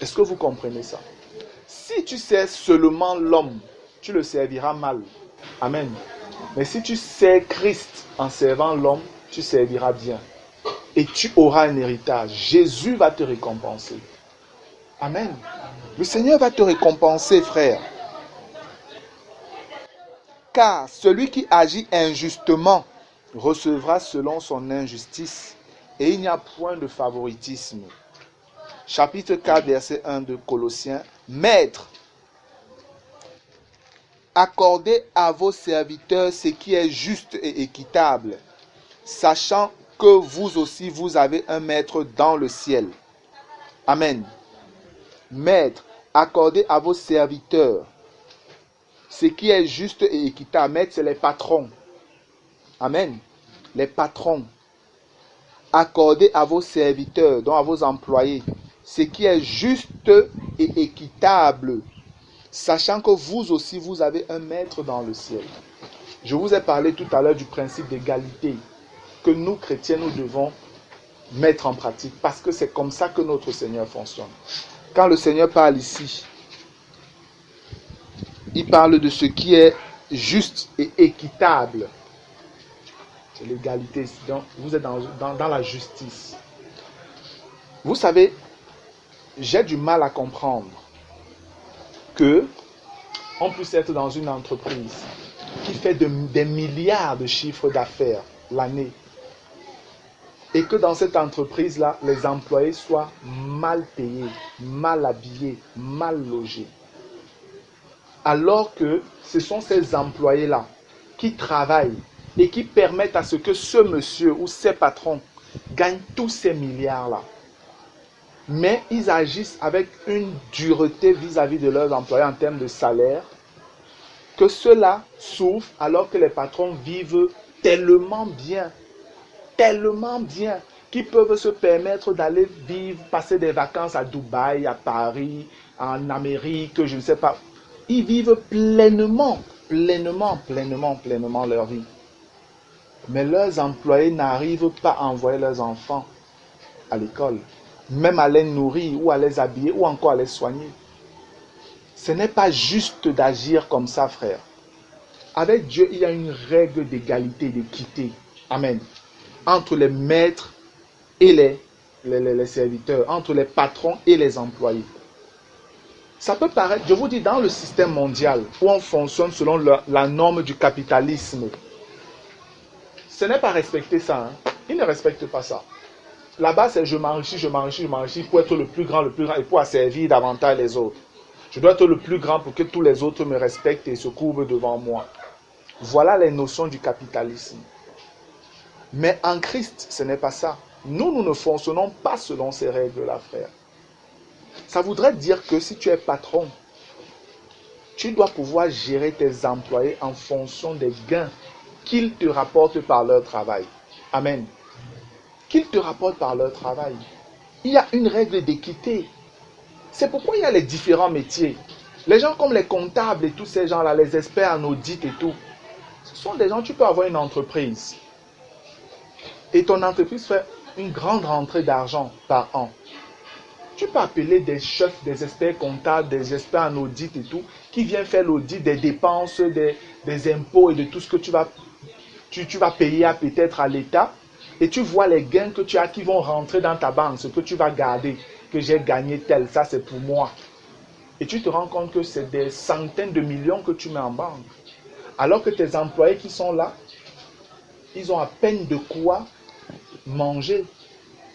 Est-ce que vous comprenez ça? Si tu sers seulement l'homme, tu le serviras mal. Amen. Mais si tu sers Christ en servant l'homme, tu serviras bien. Et tu auras un héritage. Jésus va te récompenser. Amen. Le Seigneur va te récompenser, frère. Car celui qui agit injustement recevra selon son injustice. Et il n'y a point de favoritisme. Chapitre 4, verset 1 de Colossiens. Maîtres, accordez à vos serviteurs ce qui est juste et équitable, sachant que vous aussi vous avez un maître dans le ciel. Amen. Maîtres, accordez à vos serviteurs ce qui est juste et équitable. Maîtres, c'est les patrons. Amen. Les patrons. Accordez à vos serviteurs, donc à vos employés, ce qui est juste et équitable, sachant que vous aussi, vous avez un maître dans le ciel. Je vous ai parlé tout à l'heure du principe d'égalité que nous, chrétiens, nous devons mettre en pratique parce que c'est comme ça que notre Seigneur fonctionne. Quand le Seigneur parle ici, il parle de ce qui est juste et équitable. C'est l'égalité. Donc, vous êtes dans la justice. Vous savez, j'ai du mal à comprendre que on puisse être dans une entreprise qui fait des milliards de chiffres d'affaires l'année et que dans cette entreprise-là, les employés soient mal payés, mal habillés, mal logés. Alors que ce sont ces employés-là qui travaillent et qui permettent à ce que ce monsieur ou ces patrons gagnent tous ces milliards-là. Mais ils agissent avec une dureté vis-à-vis de leurs employés en termes de salaire, que ceux-là souffrent alors que les patrons vivent tellement bien, qu'ils peuvent se permettre d'aller vivre, passer des vacances à Dubaï, à Paris, en Amérique, je ne sais pas. Ils vivent pleinement leur vie. Mais leurs employés n'arrivent pas à envoyer leurs enfants à l'école, même à les nourrir ou à les habiller ou encore à les soigner. Ce n'est pas juste d'agir comme ça, frère. Avec Dieu, il y a une règle d'égalité, d'équité. Amen. Entre les maîtres et les serviteurs, entre les patrons et les employés. Ça peut paraître, je vous dis, dans le système mondial où on fonctionne selon la norme du capitalisme, ce n'est pas respecter ça. Hein. Ils ne respectent pas ça. Là-bas, c'est je m'enrichis pour être le plus grand et pour servir davantage les autres. Je dois être le plus grand pour que tous les autres me respectent et se courbent devant moi. Voilà les notions du capitalisme. Mais en Christ, ce n'est pas ça. Nous ne fonctionnons pas selon ces règles-là, frère. Ça voudrait dire que si tu es patron, tu dois pouvoir gérer tes employés en fonction des gains qu'ils te rapportent par leur travail. Amen. Qu'ils te rapportent par leur travail. Il y a une règle d'équité. C'est pourquoi il y a les différents métiers. Les gens comme les comptables et tous ces gens-là, les experts en audit et tout, ce sont des gens, tu peux avoir une entreprise. Et ton entreprise fait une grande rentrée d'argent par an. Tu peux appeler des chefs, des experts comptables, des experts en audit et tout, qui viennent faire l'audit des dépenses, des impôts et de tout ce que tu vas payer peut-être à l'État. Et tu vois les gains que tu as qui vont rentrer dans ta banque, ce que tu vas garder, que j'ai gagné tel, ça c'est pour moi. Et tu te rends compte que c'est des centaines de millions que tu mets en banque. Alors que tes employés qui sont là, ils ont à peine de quoi manger.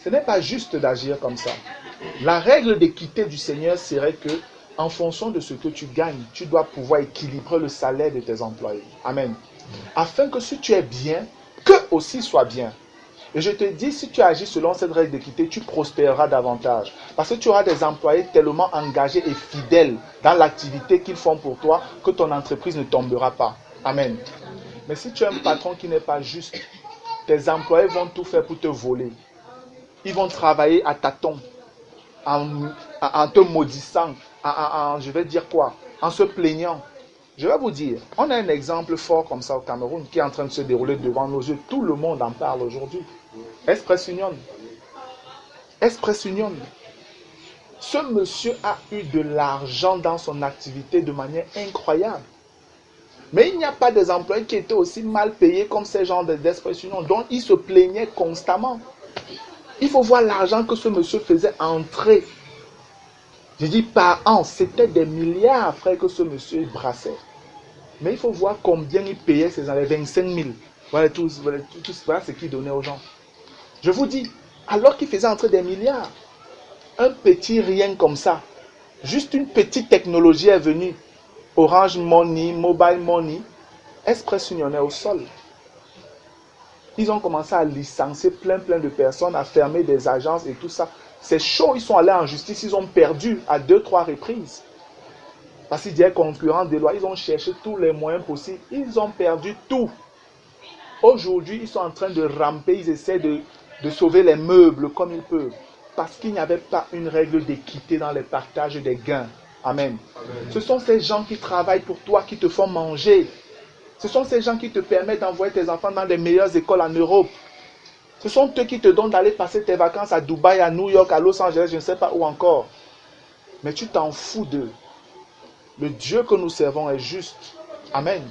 Ce n'est pas juste d'agir comme ça. La règle d'équité du Seigneur serait que, en fonction de ce que tu gagnes, tu dois pouvoir équilibrer le salaire de tes employés. Amen. Afin que si tu es bien, qu'eux aussi soient bien. Et je te dis, si tu agis selon cette règle d'équité, tu prospéreras davantage. Parce que tu auras des employés tellement engagés et fidèles dans l'activité qu'ils font pour toi que ton entreprise ne tombera pas. Amen. Mais si tu es un patron qui n'est pas juste, tes employés vont tout faire pour te voler. Ils vont travailler à tâtons, en te maudissant, je vais dire quoi, en se plaignant. Je vais vous dire, on a un exemple fort comme ça au Cameroun qui est en train de se dérouler devant nos yeux. Tout le monde en parle aujourd'hui. Express Union. Express Union. Ce monsieur a eu de l'argent dans son activité de manière incroyable. Mais il n'y a pas des employés qui étaient aussi mal payés comme ces gens d'Express Union, dont il se plaignait constamment. Il faut voir l'argent que ce monsieur faisait entrer. Je dis par an, c'était des milliards, frère, que ce monsieur brassait. Mais il faut voir combien il payait ces années, 25 000. Voilà ce qu'il donnait aux gens. Je vous dis, alors qu'il faisait entrer des milliards, un petit rien comme ça, juste une petite technologie est venue. Orange Money, Mobile Money, Express Union est au sol. Ils ont commencé à licencier plein de personnes, à fermer des agences et tout ça. C'est chaud, ils sont allés en justice, ils ont perdu à 2-3 reprises. Parce qu'ils disaient concurrents déloyaux, ils ont cherché tous les moyens possibles. Ils ont perdu tout. Aujourd'hui, ils sont en train de ramper, ils essaient de sauver les meubles comme ils peuvent. Parce qu'il n'y avait pas une règle d'équité dans les partages des gains. Amen. Amen. Ce sont ces gens qui travaillent pour toi, qui te font manger. Ce sont ces gens qui te permettent d'envoyer tes enfants dans les meilleures écoles en Europe. Ce sont eux qui te donnent d'aller passer tes vacances à Dubaï, à New York, à Los Angeles, je ne sais pas où encore. Mais tu t'en fous d'eux. Le Dieu que nous servons est juste. Amen.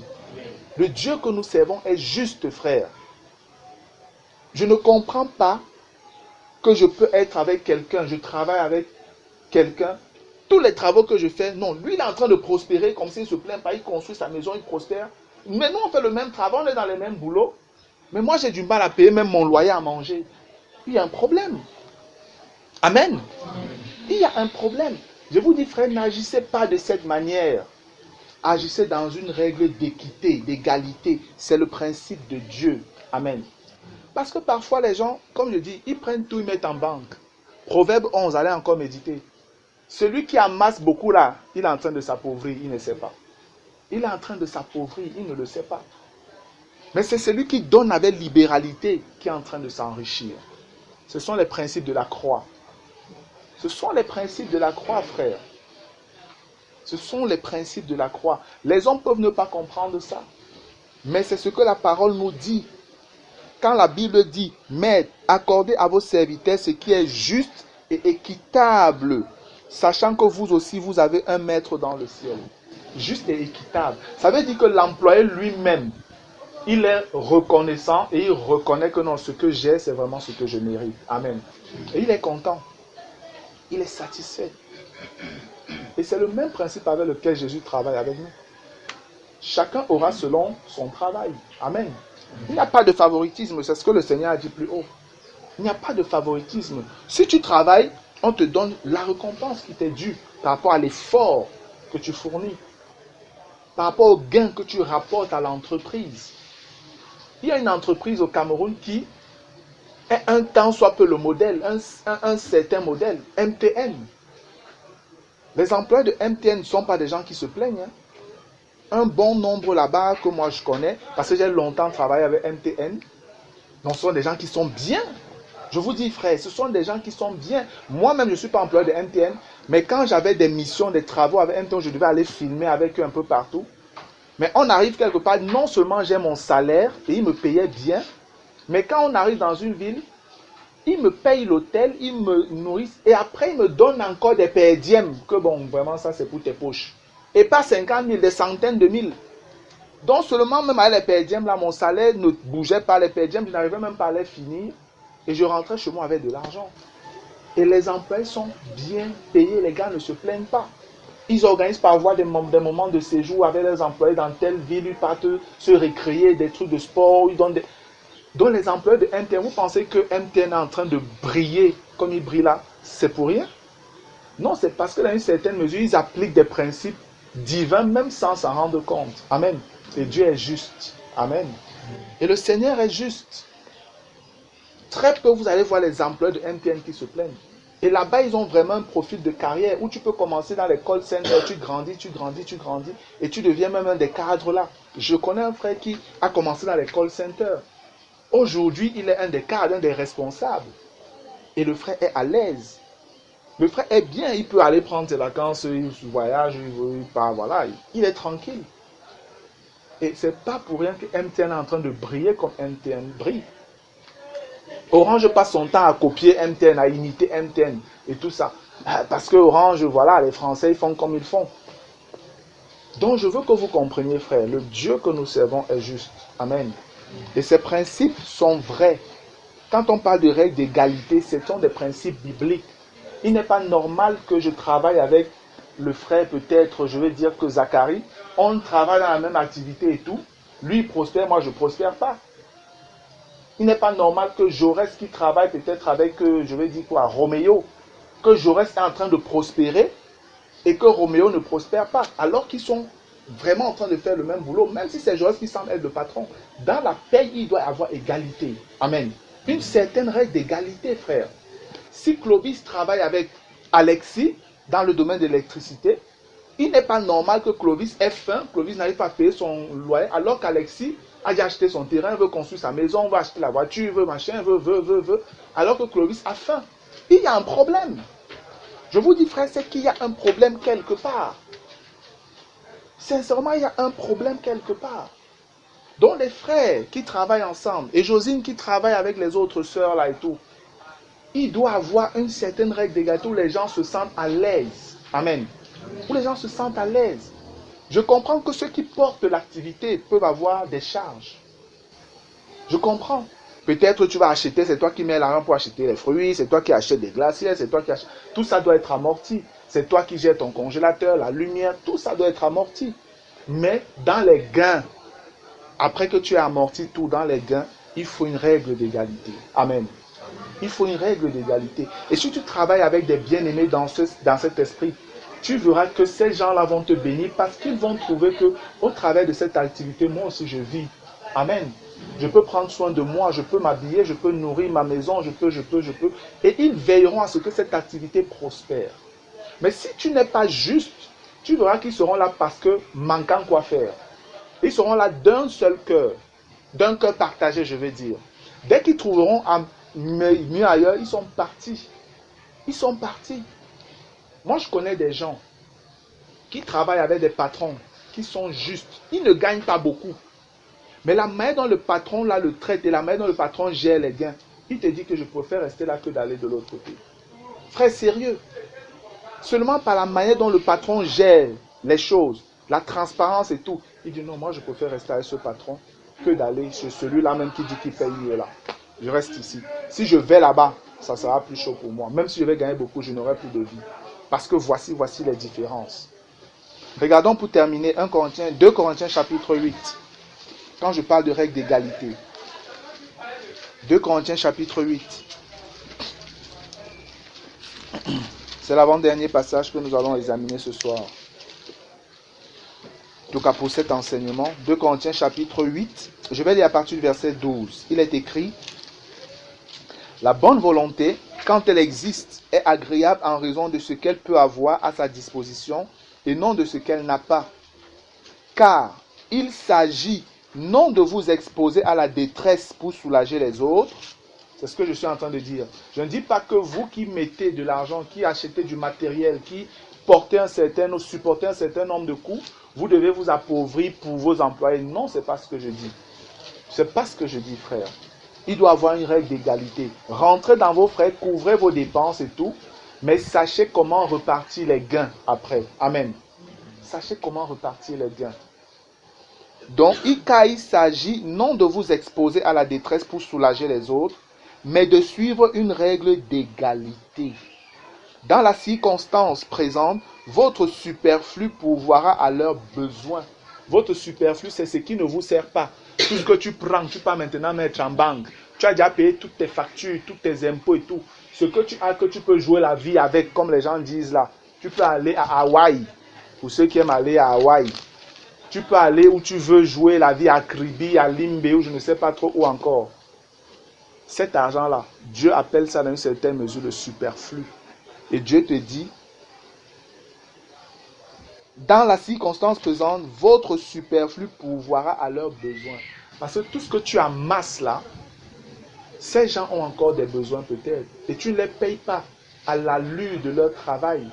Le Dieu que nous servons est juste, frère. Je ne comprends pas que je peux être avec quelqu'un, je travaille avec quelqu'un. Tous les travaux que je fais, non, lui il est en train de prospérer comme s'il ne se plaint pas, il construit sa maison, il prospère. Mais nous on fait le même travail, on est dans les mêmes boulots. Mais moi j'ai du mal à payer même mon loyer à manger. Il y a un problème. Amen. Il y a un problème. Je vous dis frère, n'agissez pas de cette manière. Agissez dans une règle d'équité, d'égalité. C'est le principe de Dieu. Amen. Parce que parfois les gens, comme je dis, ils prennent tout, ils mettent en banque. Proverbe 11, allez encore méditer. Celui qui amasse beaucoup là, il est en train de s'appauvrir, il ne sait pas. Il est en train de s'appauvrir, il ne le sait pas. Mais c'est celui qui donne avec libéralité qui est en train de s'enrichir. Ce sont les principes de la croix. Ce sont les principes de la croix, frère. Ce sont les principes de la croix. Les hommes peuvent ne pas comprendre ça. Mais c'est ce que la parole nous dit. Quand la Bible dit, mais accordez à vos serviteurs ce qui est juste et équitable, sachant que vous aussi, vous avez un maître dans le ciel. Juste et équitable. Ça veut dire que l'employé lui-même, il est reconnaissant et il reconnaît que non, ce que j'ai, c'est vraiment ce que je mérite. Amen. Et il est content. Il est satisfait. Et c'est le même principe avec lequel Jésus travaille avec nous. Chacun aura selon son travail. Amen. Il n'y a pas de favoritisme, c'est ce que le Seigneur a dit plus haut. Il n'y a pas de favoritisme. Si tu travailles, on te donne la récompense qui t'est due par rapport à l'effort que tu fournis, par rapport au gain que tu rapportes à l'entreprise. Il y a une entreprise au Cameroun qui est un temps soit peu le modèle, un certain modèle, MTN. Les employés de MTN ne sont pas des gens qui se plaignent. Un bon nombre là-bas que moi je connais, parce que j'ai longtemps travaillé avec MTN, donc ce sont des gens qui sont bien. Je vous dis frère, ce sont des gens qui sont bien. Moi-même je ne suis pas employé de MTN, mais quand j'avais des missions, des travaux avec MTN, je devais aller filmer avec eux un peu partout. Mais on arrive quelque part, non seulement j'ai mon salaire, et ils me payaient bien, mais quand on arrive dans une ville, ils me payent l'hôtel, ils me nourrissent, et après ils me donnent encore des perdièmes, que bon, vraiment ça c'est pour tes poches. Et pas 50 000, des centaines de mille. Donc seulement même avec les perdièmes, là, mon salaire ne bougeait pas. Les perdièmes, je n'arrivais même pas à les finir. Et je rentrais chez moi avec de l'argent. Et les employés sont bien payés. Les gars ne se plaignent pas. Ils organisent parfois des moments de séjour avec les employés dans telle ville. Ils partent se récréer, des trucs de sport. Ils donnent des... Donc les employés de MTN, vous pensez que MTN est en train de briller comme il brille là? C'est pour rien? Non, c'est parce que dans une certaine mesure, ils appliquent des principes divins même sans s'en rendre compte. Amen. Et Dieu est juste. Amen. Et le Seigneur est juste. Très peu, vous allez voir les employés de MTN qui se plaignent. Et là-bas, ils ont vraiment un profil de carrière où tu peux commencer dans les call centers, tu grandis, et tu deviens même un des cadres là. Je connais un frère qui a commencé dans les call centers. Aujourd'hui, il est un des cadres, un des responsables. Et le frère est à l'aise. Le frère est bien, il peut aller prendre ses vacances, il voyage, il part, voilà, il est tranquille. Et c'est pas pour rien que MTN est en train de briller comme MTN brille. Orange passe son temps à copier MTN, à imiter MTN et tout ça. Parce que Orange, voilà, les Français, ils font comme ils font. Donc je veux que vous compreniez, frère, le Dieu que nous servons est juste. Amen. Et ces principes sont vrais. Quand on parle de règles d'égalité, ce sont des principes bibliques. Il n'est pas normal que je travaille avec le frère, peut-être, je vais dire que Zacharie. On travaille dans la même activité et tout. Lui, il prospère, moi, je ne prospère pas. Il n'est pas normal que Jaurès qui travaille peut-être avec, je vais dire quoi, Roméo, que Jaurès est en train de prospérer et que Roméo ne prospère pas, alors qu'ils sont vraiment en train de faire le même boulot, même si c'est Jaurès qui semble être le patron. Dans la paix, il doit y avoir égalité. Amen. Une certaine règle d'égalité, frère. Si Clovis travaille avec Alexis dans le domaine de l'électricité, il n'est pas normal que Clovis ait faim, Clovis n'arrive pas à payer son loyer, alors qu'Alexis a déjà acheté son terrain, veut construire sa maison, veut acheter la voiture, veut machin, veut, alors que Clovis a faim. Il y a un problème. Je vous dis, frère, c'est qu'il y a un problème quelque part. Sincèrement, il y a un problème quelque part. Donc les frères qui travaillent ensemble, et Josine qui travaille avec les autres sœurs là et tout, il doit avoir une certaine règle d'égalité où les gens se sentent à l'aise. Amen. Où les gens se sentent à l'aise. Je comprends que ceux qui portent l'activité peuvent avoir des charges. Je comprends. Peut-être tu vas acheter, c'est toi qui mets l'argent pour acheter les fruits, c'est toi qui achètes des glaciers, c'est toi qui achètes... Tout ça doit être amorti. C'est toi qui gères ton congélateur, la lumière, tout ça doit être amorti. Mais dans les gains, après que tu aies amorti tout dans les gains, il faut une règle d'égalité. Amen. Il faut une règle d'égalité. Et si tu travailles avec des bien-aimés dans cet esprit, tu verras que ces gens-là vont te bénir parce qu'ils vont trouver que au travers de cette activité, moi aussi je vis. Amen. Je peux prendre soin de moi, je peux m'habiller, je peux nourrir ma maison, je peux. Et ils veilleront à ce que cette activité prospère. Mais si tu n'es pas juste, tu verras qu'ils seront là parce que manquant quoi faire. Ils seront là d'un seul cœur partagé, je vais dire. Dès qu'ils trouveront mieux ailleurs, ils sont partis. Ils sont partis. Moi, je connais des gens qui travaillent avec des patrons qui sont justes. Ils ne gagnent pas beaucoup. Mais la manière dont le patron là le traite et la manière dont le patron gère les gains, il te dit que je préfère rester là que d'aller de l'autre côté. Frère, sérieux. Seulement par la manière dont le patron gère les choses, la transparence et tout, il dit non, moi je préfère rester avec ce patron que d'aller chez celui-là même qui dit qu'il paye là. Je reste ici. Si je vais là-bas, ça sera plus chaud pour moi. Même si je vais gagner beaucoup, je n'aurai plus de vie. Parce que voici les différences. Regardons pour terminer 2 Corinthiens chapitre 8. Quand je parle de règles d'égalité. 2 Corinthiens chapitre 8. C'est l'avant-dernier passage que nous allons examiner ce soir. En tout cas pour cet enseignement. 2 Corinthiens chapitre 8. Je vais lire à partir du verset 12. Il est écrit: la bonne volonté, quand elle existe, est agréable en raison de ce qu'elle peut avoir à sa disposition et non de ce qu'elle n'a pas. Car il s'agit non de vous exposer à la détresse pour soulager les autres. C'est ce que je suis en train de dire. Je ne dis pas que vous qui mettez de l'argent, qui achetez du matériel, qui supportez un certain nombre de coûts, vous devez vous appauvrir pour vos employés. Non, ce n'est pas ce que je dis. Ce n'est pas ce que je dis, frère. Il doit y avoir une règle d'égalité. Rentrez dans vos frais, couvrez vos dépenses et tout, mais sachez comment repartir les gains après. Amen. Sachez comment repartir les gains. Donc, car il s'agit non de vous exposer à la détresse pour soulager les autres, mais de suivre une règle d'égalité. Dans la circonstance présente, votre superflu pourvoira à leurs besoins. Votre superflu, c'est ce qui ne vous sert pas. Tout ce que tu prends, tu peux maintenant mettre en banque. Tu as déjà payé toutes tes factures, tous tes impôts et tout. Ce que tu as, que tu peux jouer la vie avec, comme les gens disent là. Tu peux aller à Hawaï, pour ceux qui aiment aller à Hawaï. Tu peux aller où tu veux jouer la vie à Kribi, à Limbe, ou je ne sais pas trop où encore. Cet argent-là, Dieu appelle ça dans une certaine mesure le superflu. Et Dieu te dit, dans la circonstance présente, votre superflu pourvoira à leurs besoins. Parce que tout ce que tu amasses là, ces gens ont encore des besoins peut-être. Et tu ne les payes pas à l'allure de leur travail.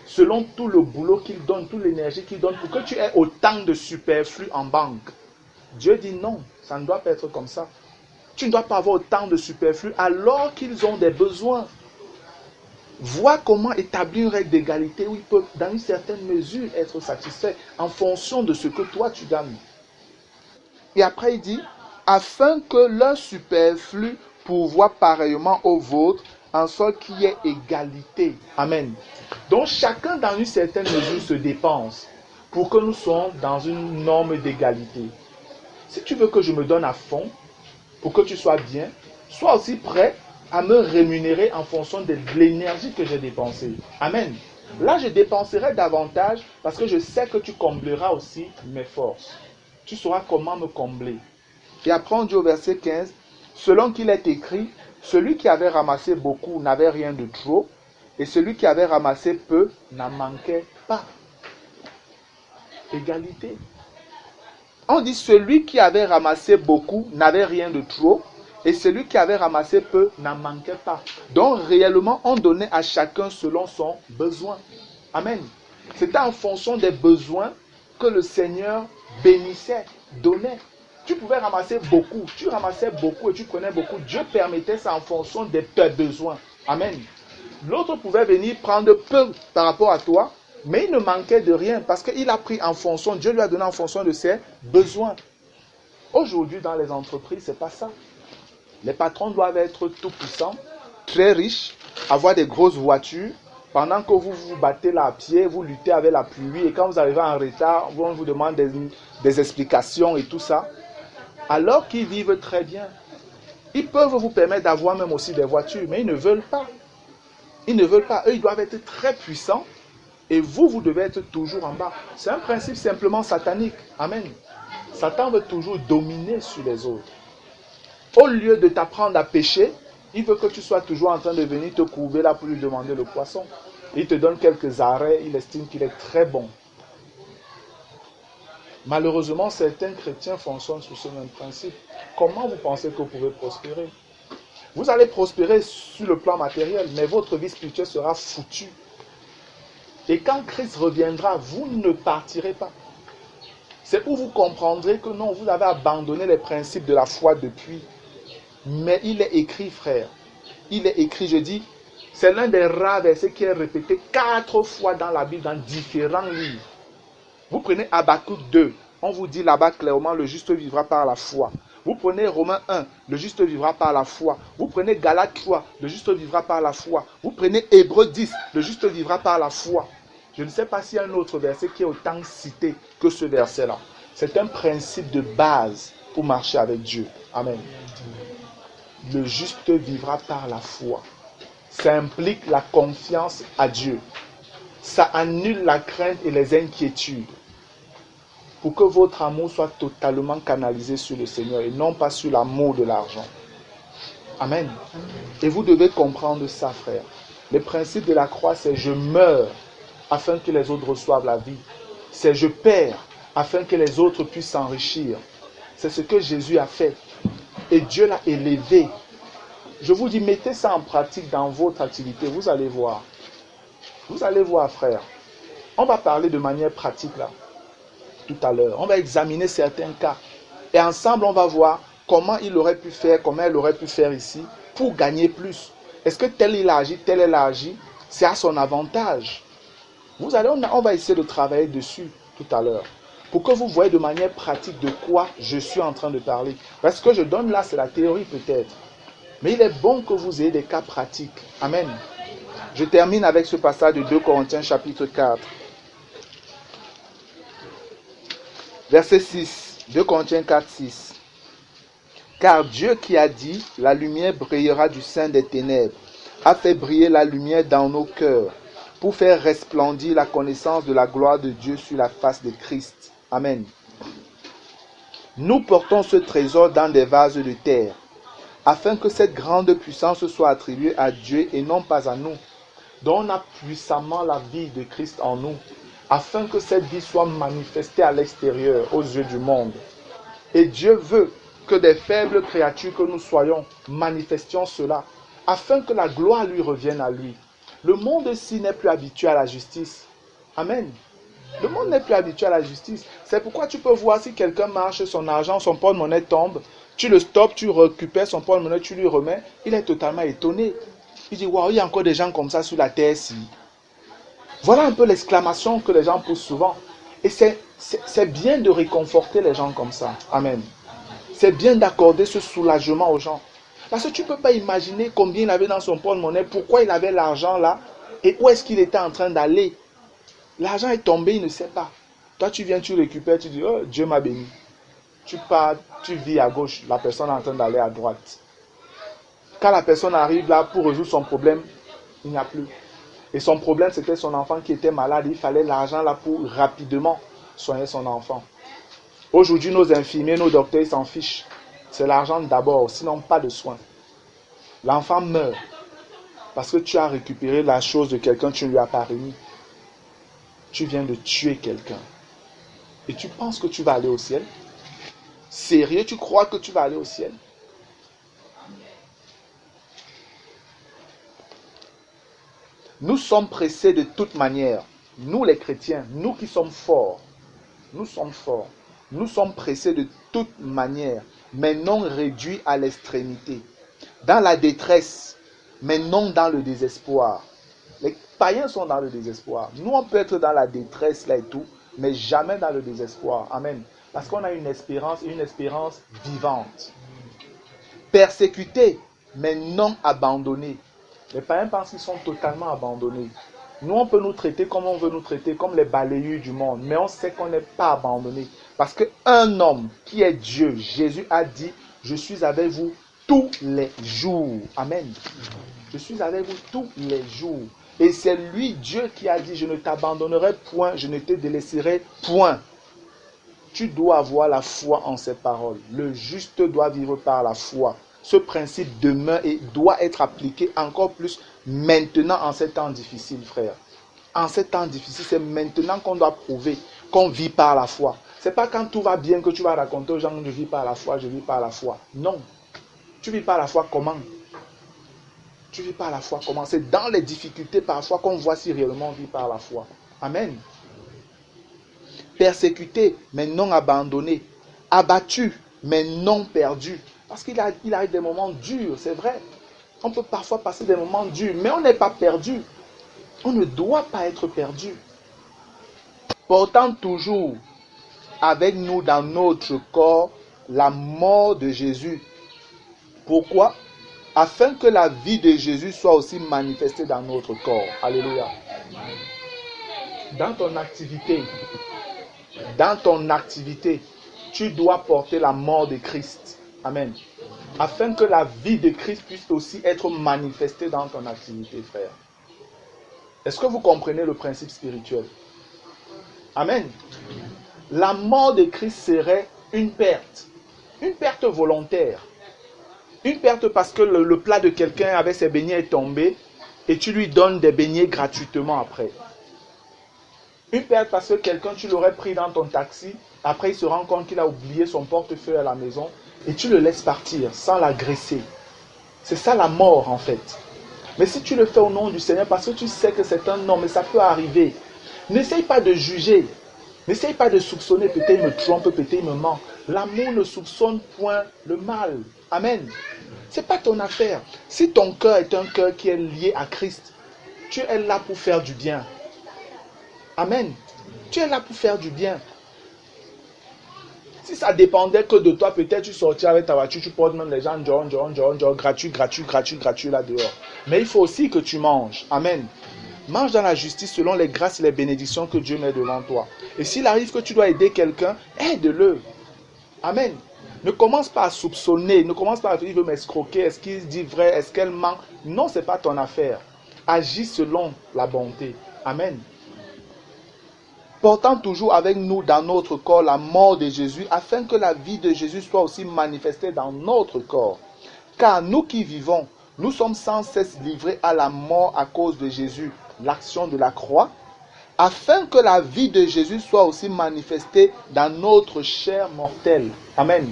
Selon tout le boulot qu'ils donnent, toute l'énergie qu'ils donnent, pour que tu aies autant de superflu en banque. Dieu dit non, ça ne doit pas être comme ça. Tu ne dois pas avoir autant de superflu alors qu'ils ont des besoins. Vois comment établir une règle d'égalité où ils peuvent, dans une certaine mesure, être satisfaits en fonction de ce que toi tu gagnes. Et après il dit, afin que leur superflu pourvoie pareillement au vôtre, en sorte qu'il y ait égalité. Amen. Donc chacun dans une certaine mesure se dépense pour que nous soyons dans une norme d'égalité. Si tu veux que je me donne à fond pour que tu sois bien, sois aussi prêt à me rémunérer en fonction de l'énergie que j'ai dépensée. Amen. Là, je dépenserai davantage parce que je sais que tu combleras aussi mes forces. Tu sauras comment me combler. Et après, on dit au verset 15, selon qu'il est écrit, celui qui avait ramassé beaucoup n'avait rien de trop, et celui qui avait ramassé peu n'en manquait pas. Égalité. On dit celui qui avait ramassé beaucoup n'avait rien de trop, et celui qui avait ramassé peu n'en manquait pas. Donc réellement, on donnait à chacun selon son besoin. Amen. C'était en fonction des besoins que le Seigneur bénissait, donnait. Tu pouvais ramasser beaucoup, tu ramassais beaucoup et tu prenais beaucoup. Dieu permettait ça en fonction de tes besoins. Amen. L'autre pouvait venir prendre peu par rapport à toi, mais il ne manquait de rien parce qu'il a pris en fonction, Dieu lui a donné en fonction de ses besoins. Aujourd'hui, dans les entreprises, ce n'est pas ça. Les patrons doivent être tout puissants, très riches, avoir des grosses voitures. Pendant que vous vous battez là à pied, vous luttez avec la pluie et quand vous arrivez en retard, on vous demande des explications et tout ça. Alors qu'ils vivent très bien. Ils peuvent vous permettre d'avoir même aussi des voitures, mais ils ne veulent pas. Ils ne veulent pas. Eux, ils doivent être très puissants et vous devez être toujours en bas. C'est un principe simplement satanique. Amen. Satan veut toujours dominer sur les autres. Au lieu de t'apprendre à pêcher, il veut que tu sois toujours en train de venir te courber là pour lui demander le poisson. Il te donne quelques arrêts, il estime qu'il est très bon. Malheureusement, certains chrétiens fonctionnent sur ce même principe. Comment vous pensez que vous pouvez prospérer? Vous allez prospérer sur le plan matériel, mais votre vie spirituelle sera foutue. Et quand Christ reviendra, vous ne partirez pas. C'est où vous comprendrez que non, vous avez abandonné les principes de la foi depuis. Mais il est écrit, frère. Il est écrit, je dis, c'est l'un des rares versets qui est répété 4 fois dans la Bible, dans différents livres. Vous prenez Habakkuk 2, on vous dit là-bas clairement, le juste vivra par la foi. Vous prenez Romains 1, le juste vivra par la foi. Vous prenez Galates 3, le juste vivra par la foi. Vous prenez Hébreux 10, le juste vivra par la foi. Je ne sais pas s'il y a un autre verset qui est autant cité que ce verset-là. C'est un principe de base pour marcher avec Dieu. Amen. Le juste vivra par la foi. Ça implique la confiance à Dieu. Ça annule la crainte et les inquiétudes. Pour que votre amour soit totalement canalisé sur le Seigneur et non pas sur l'amour de l'argent. Amen. Et vous devez comprendre ça, frère. Le principe de la croix, c'est je meurs afin que les autres reçoivent la vie. C'est je perds afin que les autres puissent s'enrichir. C'est ce que Jésus a fait. Et Dieu l'a élevé. Je vous dis, mettez ça en pratique dans votre activité. Vous allez voir. Vous allez voir, frère. On va parler de manière pratique là, tout à l'heure. On va examiner certains cas. Et ensemble, on va voir comment il aurait pu faire, comment elle aurait pu faire ici pour gagner plus. Est-ce que tel il a agi, tel elle a agi? C'est à son avantage. Vous allez, on va essayer de travailler dessus tout à l'heure. pour que vous voyez de manière pratique de quoi je suis en train de parler. Parce que je donne là, c'est la théorie peut-être. Mais il est bon que vous ayez des cas pratiques. Amen. Je termine avec ce passage de 2 Corinthiens chapitre 4. Verset 6. 2 Corinthiens 4, 6. Car Dieu qui a dit, la lumière brillera du sein des ténèbres, a fait briller la lumière dans nos cœurs, pour faire resplendir la connaissance de la gloire de Dieu sur la face de Christ. Amen. Nous portons ce trésor dans des vases de terre, afin que cette grande puissance soit attribuée à Dieu et non pas à nous. Donc on a puissamment la vie de Christ en nous, afin que cette vie soit manifestée à l'extérieur, aux yeux du monde. Et Dieu veut que des faibles créatures que nous soyons, manifestions cela, afin que la gloire lui revienne à lui. Le monde-ci n'est plus habitué à la justice. Amen. Le monde n'est plus habitué à la justice. C'est pourquoi tu peux voir si quelqu'un marche, son argent, son porte-monnaie tombe, tu le stoppes, tu récupères son porte-monnaie, tu lui remets, il est totalement étonné. Il dit, waouh, il y a encore des gens comme ça sur la terre-ci. Voilà un peu l'exclamation que les gens posent souvent. Et c'est bien de réconforter les gens comme ça. Amen. C'est bien d'accorder ce soulagement aux gens. Parce que tu ne peux pas imaginer combien il avait dans son porte-monnaie, pourquoi il avait l'argent là, et où est-ce qu'il était en train d'aller. L'argent est tombé, il ne sait pas. Toi, tu viens, tu récupères, tu dis, oh, Dieu m'a béni. Tu pars, tu vis à gauche, la personne est en train d'aller à droite. Quand la personne arrive là pour résoudre son problème, il n'y a plus. Et son problème, c'était son enfant qui était malade. Il fallait l'argent là pour rapidement soigner son enfant. Aujourd'hui, nos infirmiers, nos docteurs, ils s'en fichent. C'est l'argent d'abord, sinon pas de soins. L'enfant meurt parce que tu as récupéré la chose de quelqu'un, tu ne lui as pas remis. Tu viens de tuer quelqu'un. Et tu penses que tu vas aller au ciel? Sérieux, tu crois que tu vas aller au ciel? Nous sommes pressés de toute manière. Nous les chrétiens, nous qui sommes forts, nous sommes forts. Nous sommes pressés de toute manière, mais non réduits à l'extrémité. Dans la détresse, mais non dans le désespoir. Les païens sont dans le désespoir. Nous, on peut être dans la détresse là et tout, mais jamais dans le désespoir. Amen. Parce qu'on a une espérance vivante. Persécutés, mais non abandonnés. Les païens pensent qu'ils sont totalement abandonnés. Nous, on peut nous traiter comme on veut nous traiter, comme les balayures du monde. Mais on sait qu'on n'est pas abandonnés. Parce qu'un homme qui est Dieu, Jésus a dit, je suis avec vous tous les jours. Amen. Je suis avec vous tous les jours. Et c'est lui, Dieu, qui a dit, je ne t'abandonnerai point, je ne te délaisserai point. Tu dois avoir la foi en ces paroles. Le juste doit vivre par la foi. Ce principe demeure et doit être appliqué encore plus maintenant en ces temps difficiles, frère. En ces temps difficiles, c'est maintenant qu'on doit prouver qu'on vit par la foi. Ce n'est pas quand tout va bien que tu vas raconter aux gens que je vis par la foi, je vis par la foi. Non. Tu vis par la foi comment? Tu vis par la foi comment? C'est dans les difficultés parfois qu'on voit si réellement on vit par la foi. Amen. Persécuté, mais non abandonné. Abattu, mais non perdu. Parce qu'il arrive des moments durs, c'est vrai. On peut parfois passer des moments durs, mais on n'est pas perdu. On ne doit pas être perdu. Portant toujours avec nous dans notre corps la mort de Jésus. Pourquoi? Afin que la vie de Jésus soit aussi manifestée dans notre corps. Alléluia. Dans ton activité, tu dois porter la mort de Christ. Amen. Afin que la vie de Christ puisse aussi être manifestée dans ton activité, frère. Est-ce que vous comprenez le principe spirituel? Amen. La mort de Christ serait une perte volontaire. Une perte parce que le plat de quelqu'un avec ses beignets est tombé et tu lui donnes des beignets gratuitement après. Une perte parce que quelqu'un, tu l'aurais pris dans ton taxi, après il se rend compte qu'il a oublié son portefeuille à la maison et tu le laisses partir sans l'agresser. C'est ça la mort en fait. Mais si tu le fais au nom du Seigneur parce que tu sais que c'est un homme et ça peut arriver, n'essaye pas de juger, n'essaye pas de soupçonner, peut-être il me trompe, peut-être il me ment. L'amour ne soupçonne point le mal. Amen. Ce n'est pas ton affaire. Si ton cœur est un cœur qui est lié à Christ, tu es là pour faire du bien. Amen. Tu es là pour faire du bien. Si ça dépendait que de toi, peut-être tu sortirais avec ta voiture, tu portes même les gens gratuit là dehors. Mais il faut aussi que tu manges. Amen. Mange dans la justice selon les grâces et les bénédictions que Dieu met devant toi. Et s'il arrive que tu dois aider quelqu'un, aide-le. Amen. Ne commence pas à soupçonner, ne commence pas à dire il veut m'escroquer, est-ce qu'il dit vrai, est-ce qu'elle ment. Non, ce n'est pas ton affaire. Agis selon la bonté. Amen. Portant toujours avec nous dans notre corps la mort de Jésus, afin que la vie de Jésus soit aussi manifestée dans notre corps. Car nous qui vivons, nous sommes sans cesse livrés à la mort à cause de Jésus, l'action de la croix, afin que la vie de Jésus soit aussi manifestée dans notre chair mortelle. Amen.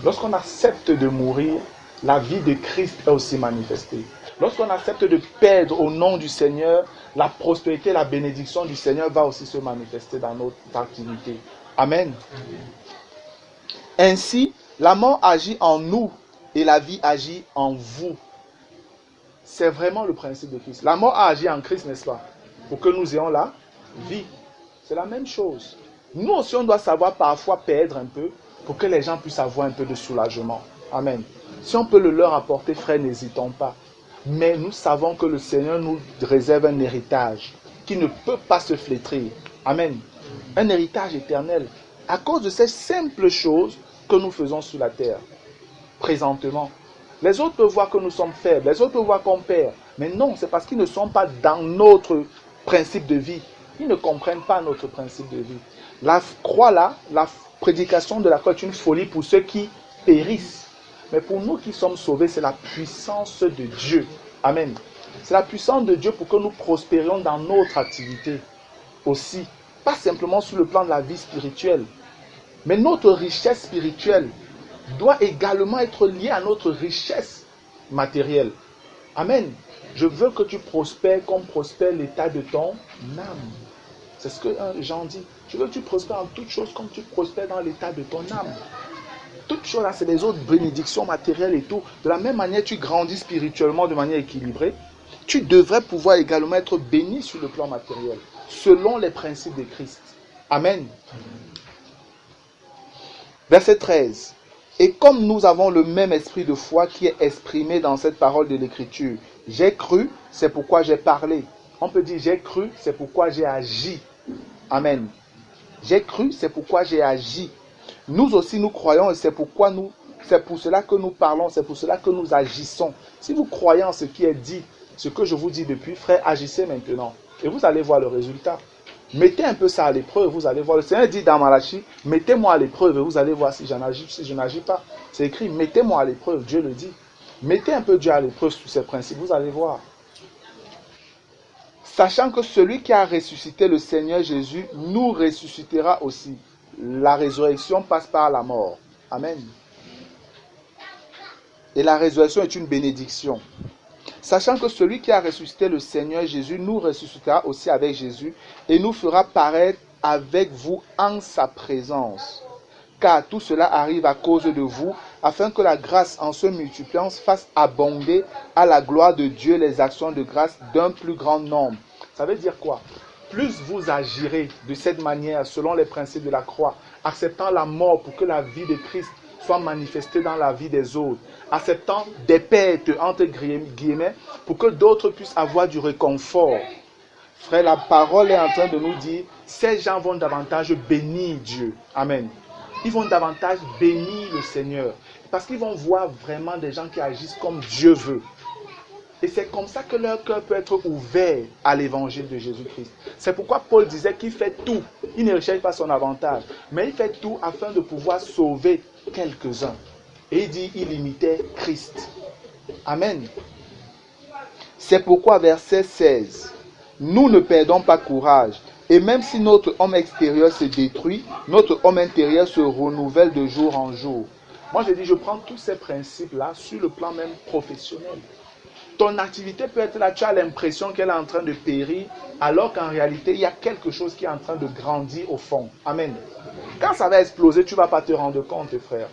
Lorsqu'on accepte de mourir, la vie de Christ est aussi manifestée. Lorsqu'on accepte de perdre au nom du Seigneur, la prospérité, la bénédiction du Seigneur va aussi se manifester dans notre activité. Amen. Ainsi, la mort agit en nous et la vie agit en vous. C'est vraiment le principe de Christ. La mort a agi en Christ, n'est-ce pas? Pour que nous ayons la vie. C'est la même chose. Nous aussi, on doit savoir parfois perdre un peu pour que les gens puissent avoir un peu de soulagement. Amen. Si on peut le leur apporter, frère, n'hésitons pas. Mais nous savons que le Seigneur nous réserve un héritage qui ne peut pas se flétrir. Amen. Un héritage éternel. À cause de ces simples choses que nous faisons sur la terre, présentement. Les autres peuvent voir que nous sommes faibles. Les autres peuvent voir qu'on perd. Mais non, c'est parce qu'ils ne sont pas dans notre principe de vie. Ils ne comprennent pas notre principe de vie. La croix là, la prédication de la croix est une folie pour ceux qui périssent. Mais pour nous qui sommes sauvés, c'est la puissance de Dieu. Amen. C'est la puissance de Dieu pour que nous prospérions dans notre activité aussi. Pas simplement sur le plan de la vie spirituelle. Mais notre richesse spirituelle doit également être liée à notre richesse matérielle. Amen. Je veux que tu prospères comme prospère l'état de ton âme. C'est ce que Jean dit. Je veux que tu prospères en toutes choses comme tu prospères dans l'état de ton âme. Toutes choses là, c'est les autres bénédictions matérielles et tout. De la même manière, tu grandis spirituellement de manière équilibrée. Tu devrais pouvoir également être béni sur le plan matériel, selon les principes de Christ. Amen. Verset 13. Et comme nous avons le même esprit de foi qui est exprimé dans cette parole de l'Écriture, j'ai cru, c'est pourquoi j'ai parlé. On peut dire j'ai cru, c'est pourquoi j'ai agi. Amen. J'ai cru, c'est pourquoi j'ai agi. Nous aussi nous croyons et c'est pour cela que nous parlons, c'est pour cela que nous agissons. Si vous croyez en ce qui est dit, ce que je vous dis depuis, frère, agissez maintenant. Et vous allez voir le résultat. Mettez un peu ça à l'épreuve, vous allez voir. Le Seigneur dit dans Malachie, mettez-moi à l'épreuve et vous allez voir si je n'agis pas. C'est écrit, mettez-moi à l'épreuve, Dieu le dit. Mettez un peu Dieu à l'épreuve sous ces principes, vous allez voir. Sachant que celui qui a ressuscité le Seigneur Jésus nous ressuscitera aussi. La résurrection passe par la mort. Amen. Et la résurrection est une bénédiction. Sachant que celui qui a ressuscité le Seigneur Jésus nous ressuscitera aussi avec Jésus et nous fera paraître avec vous en sa présence. Car tout cela arrive à cause de vous, afin que la grâce en se multipliant fasse abonder à la gloire de Dieu les actions de grâce d'un plus grand nombre. Ça veut dire quoi? Plus vous agirez de cette manière, selon les principes de la croix, acceptant la mort pour que la vie de Christ soit manifestée dans la vie des autres, acceptant des pertes entre guillemets pour que d'autres puissent avoir du réconfort. Frère, la parole est en train de nous dire, ces gens vont davantage bénir Dieu. Amen. Ils vont davantage bénir le Seigneur. Parce qu'ils vont voir vraiment des gens qui agissent comme Dieu veut. Et c'est comme ça que leur cœur peut être ouvert à l'évangile de Jésus-Christ. C'est pourquoi Paul disait qu'il fait tout. Il ne recherche pas son avantage. Mais il fait tout afin de pouvoir sauver quelques-uns. Et il dit, il imitait Christ. Amen. C'est pourquoi verset 16. Nous ne perdons pas courage. Et même si notre homme extérieur se détruit, notre homme intérieur se renouvelle de jour en jour. Moi, je dis, je prends tous ces principes-là sur le plan même professionnel. Ton activité peut être là, tu as l'impression qu'elle est en train de périr, alors qu'en réalité, il y a quelque chose qui est en train de grandir au fond. Amen. Quand ça va exploser, tu ne vas pas te rendre compte, frère.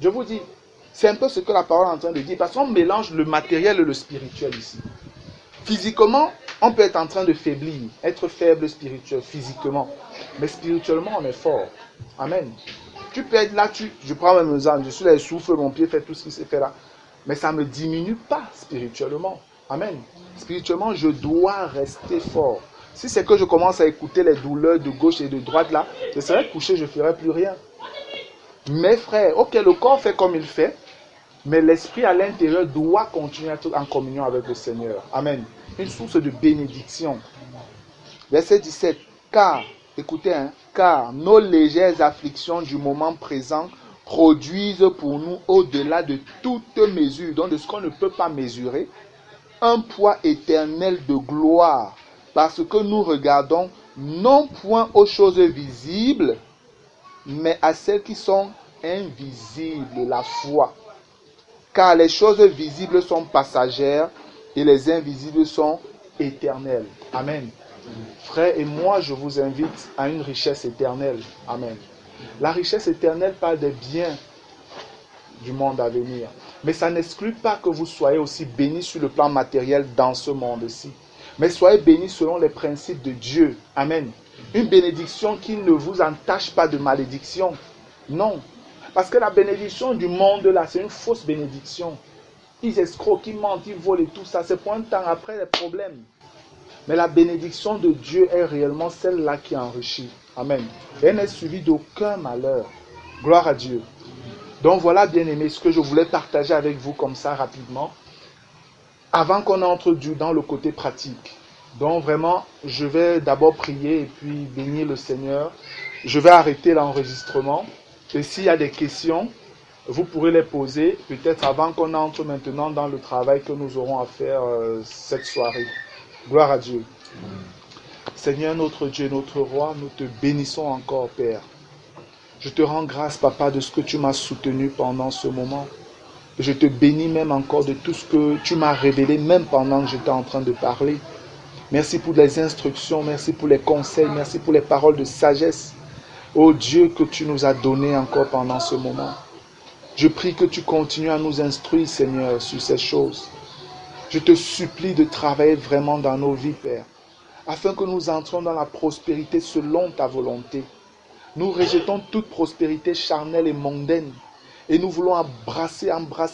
Je vous dis, c'est un peu ce que la parole est en train de dire, parce qu'on mélange le matériel et le spirituel ici. Physiquement, on peut être en train de faiblir, être faible spirituel, physiquement. Mais spirituellement, on est fort. Amen. Tu peux être là, je prends mes mesures, je suis là, je souffle, mon pied fait tout ce qui s'est fait là. Mais ça ne me diminue pas spirituellement. Amen. Spirituellement, je dois rester fort. Si c'est que je commence à écouter les douleurs de gauche et de droite là, je serai couché, je ne ferai plus rien. Mes frères, ok, le corps fait comme il fait, mais l'esprit à l'intérieur doit continuer à être en communion avec le Seigneur. Amen. Une source de bénédiction. Verset 17. Car, écoutez, car nos légères afflictions du moment présent produisent pour nous, au-delà de toute mesure, donc de ce qu'on ne peut pas mesurer, un poids éternel de gloire, parce que nous regardons non point aux choses visibles, mais à celles qui sont invisibles, la foi. Car les choses visibles sont passagères et les invisibles sont éternelles. Amen. Frères et moi, je vous invite à une richesse éternelle. Amen. La richesse éternelle parle des biens du monde à venir. Mais ça n'exclut pas que vous soyez aussi bénis sur le plan matériel dans ce monde-ci. Mais soyez bénis selon les principes de Dieu. Amen. Une bénédiction qui ne vous entache pas de malédiction. Non. Parce que la bénédiction du monde là, c'est une fausse bénédiction. Ils escroquent, ils mentent, ils volent et tout ça. C'est pour un temps après les problèmes. Mais la bénédiction de Dieu est réellement celle-là qui enrichit. Amen. Et elle n'est suivie d'aucun malheur. Gloire à Dieu. Donc voilà, bien-aimés, ce que je voulais partager avec vous comme ça rapidement. Avant qu'on entre dans le côté pratique. Donc vraiment, je vais d'abord prier et puis bénir le Seigneur. Je vais arrêter l'enregistrement. Et s'il y a des questions, vous pourrez les poser peut-être avant qu'on entre maintenant dans le travail que nous aurons à faire cette soirée. Gloire à Dieu. Seigneur, notre Dieu, notre Roi, nous te bénissons encore, Père. Je te rends grâce, Papa, de ce que tu m'as soutenu pendant ce moment. Je te bénis même encore de tout ce que tu m'as révélé, même pendant que j'étais en train de parler. Merci pour les instructions, merci pour les conseils, merci pour les paroles de sagesse. Ô Dieu, que tu nous as donné encore pendant ce moment. Je prie que tu continues à nous instruire, Seigneur, sur ces choses. Je te supplie de travailler vraiment dans nos vies, Père, afin que nous entrions dans la prospérité selon ta volonté. Nous rejetons toute prospérité charnelle et mondaine et nous voulons embrasser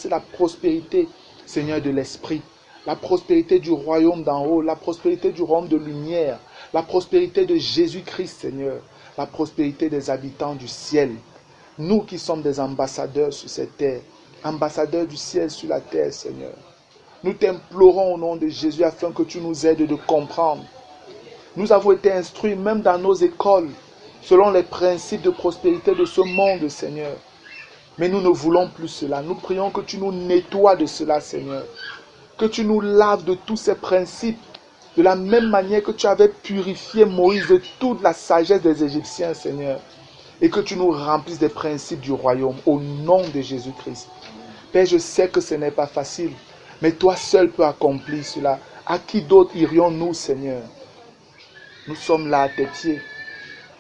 la prospérité, Seigneur, de l'Esprit, la prospérité du royaume d'en haut, la prospérité du royaume de lumière, la prospérité de Jésus-Christ, Seigneur, la prospérité des habitants du ciel. Nous qui sommes des ambassadeurs sur cette terre, ambassadeurs du ciel sur la terre, Seigneur. Nous t'implorons au nom de Jésus afin que tu nous aides de comprendre. Nous avons été instruits même dans nos écoles selon les principes de prospérité de ce monde, Seigneur. Mais nous ne voulons plus cela. Nous prions que tu nous nettoies de cela, Seigneur. Que tu nous laves de tous ces principes. De la même manière que tu avais purifié Moïse de toute la sagesse des Égyptiens, Seigneur. Et que tu nous remplisses des principes du royaume au nom de Jésus-Christ. Père, je sais que ce n'est pas facile. Mais toi seul peux accomplir cela. À qui d'autre irions-nous, Seigneur? Nous sommes là à tes pieds.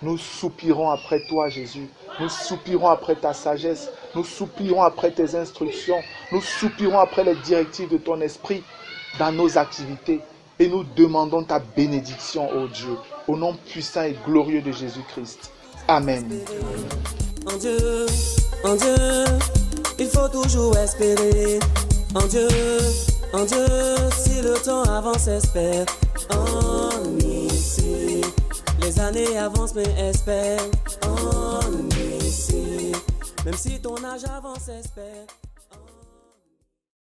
Nous soupirons après toi, Jésus. Nous soupirons après ta sagesse. Nous soupirons après tes instructions. Nous soupirons après les directives de ton esprit dans nos activités. Et nous demandons ta bénédiction, ô Dieu, au nom puissant et glorieux de Jésus-Christ. Amen. En Dieu, il faut toujours espérer. En Dieu, si le temps avance, espère. En ici, les années avancent, mais espère. En ici, même si ton âge avance, espère.